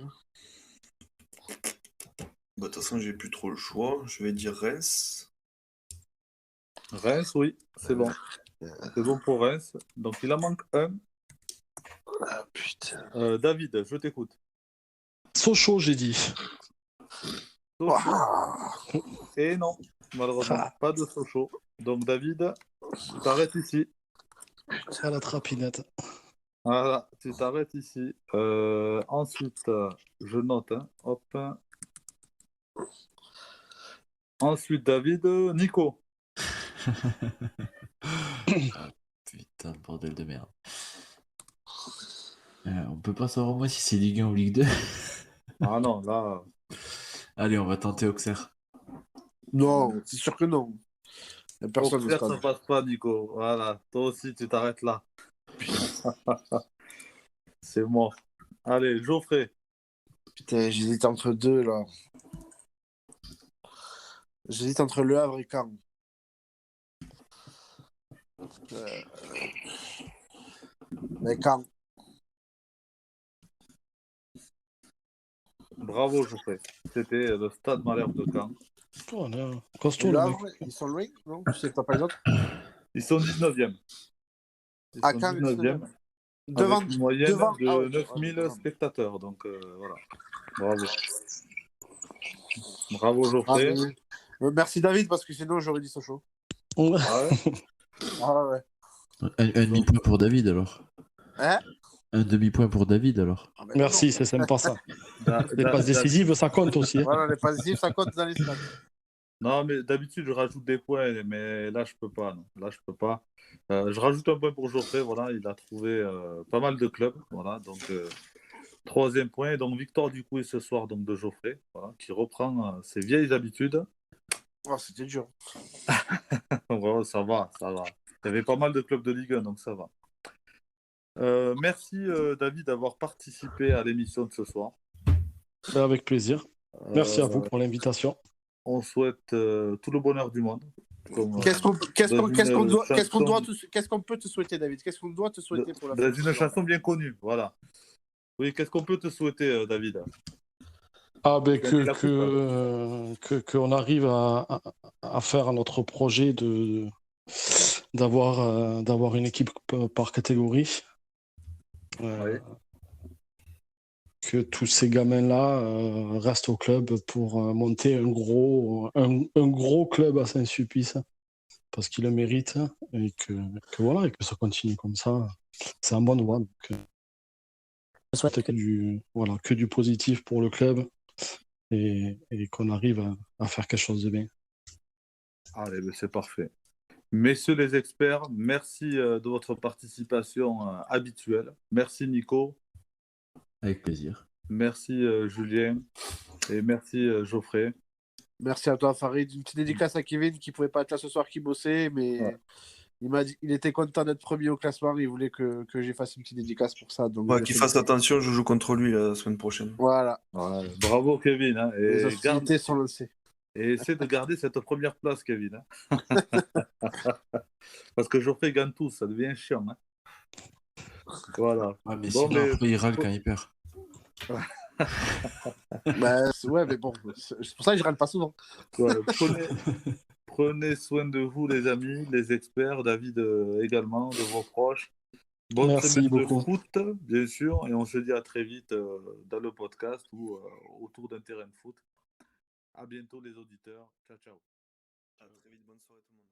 Bah, de toute façon, j'ai plus trop le choix. Je vais dire Reims. Reims, oui, c'est bon. C'est bon pour Reims. Donc il en manque un. Ah, putain. David, je t'écoute. Sochaux, j'ai dit. Sochaux. Ah. Et non, malheureusement, pas de Sochaux. Donc David, t'arrêtes ici. À la trapinette. Voilà, tu t'arrêtes ici. Ensuite, je note, hein, hop. Ensuite, David, Nico. Ah, putain, de bordel de merde. On peut pas savoir moi si c'est Ligue 1 ou Ligue 2. Ah non, là, Allez, on va tenter Auxerre. Non, c'est sûr que non. Il n'y a personne au Auxerre, stade. ça passe pas, Nico. Voilà, toi aussi, tu t'arrêtes là. C'est mort. Allez, Geoffrey. Putain, j'hésite entre deux là. J'hésite entre Le Havre et Caen. Euh, Mais Caen. Bravo, Geoffrey. C'était le Stade Malherbe de Caen. Oh, on est Et costaud, Le le mec. Havre, ils sont loin, non? Tu sais pas les autres? Ils sont 19e. Ils Ah, sont Caen, 19e. devant, Avec une moyenne devant. de Ah ouais, 9000 devant. spectateurs. Donc, voilà. Bravo. Bravo, Ah, Geoffrey. oui. Merci David, parce que sinon j'aurais dit Sochaux. Ouais. Ah ouais. Ah ouais. Un demi-point pour David alors. Hein? Un demi-point pour David alors. Ah, ben Merci, non. c'est sympa ça. Da- Les da- passes da- décisives, ça compte aussi. Hein. Voilà, les passifs, ça compte dans les stats. Non, mais d'habitude, je rajoute des points, mais là, je peux pas. Non. Là, je peux pas. Je rajoute un point pour Geoffrey. Voilà, il a trouvé pas mal de clubs. Voilà, donc troisième point. Donc, victoire du coup et ce soir donc de Geoffrey, voilà, qui reprend ses vieilles habitudes. Oh, c'était dur. Voilà, ça va, ça va. Il y avait pas mal de clubs de Ligue 1, donc ça va. Merci David d'avoir participé à l'émission de ce soir. Avec plaisir. Merci à Euh, vous pour l'invitation. On souhaite tout le bonheur du monde. Comme, Qu'est-ce qu'on dans une chanson- qu'est-ce qu'on peut te souhaiter, David? Qu'est-ce qu'on doit te souhaiter pour la fin dans de une saison? chanson bien connue, voilà. Oui, qu'est-ce qu'on peut te souhaiter, David? Ah ben Gagner la coupe, qu'on arrive à faire notre projet d'avoir une équipe par catégorie. Oui. Que tous ces gamins-là restent au club pour monter un gros club à Saint-Sulpice parce qu'ils le méritent et que voilà et que ça continue comme ça. C'est un bon voie. Donc, je souhaite que du positif pour le club et qu'on arrive à faire quelque chose de bien. Allez, ben, c'est parfait. Messieurs les experts, merci de votre participation habituelle. Merci Nico, Avec plaisir. merci Julien et merci Geoffrey. Merci à toi, Farid. Une petite dédicace à Kevin qui pouvait pas être là ce soir, qui bossait, mais Ouais. il m'a dit, il était content d'être premier au classement. Il voulait que j'ai fasse une petite dédicace pour ça. Donc, Ouais, je qu'il fais- fasse attention, je joue contre lui la semaine prochaine. Voilà. Ouais, bravo Kevin. Hein, Les hostilités sont lancées. et essaie de garder cette première place, Kevin. Hein. Parce que Geoffrey gagne tous, ça devient chiant. Hein. Voilà. Ouais, mais Bon, sinon, mais- après, il râle quand il perd. Ouais, mais bon, c'est pour ça que je râle pas souvent. Ouais, prenez soin de vous, les amis, les experts, David également, de vos proches. Bonne Merci semaine beaucoup. de foot, bien sûr, et on se dit à très vite dans le podcast ou autour d'un terrain de foot. À bientôt, les auditeurs. Ciao, ciao. À très vite, bonne soirée tout le monde.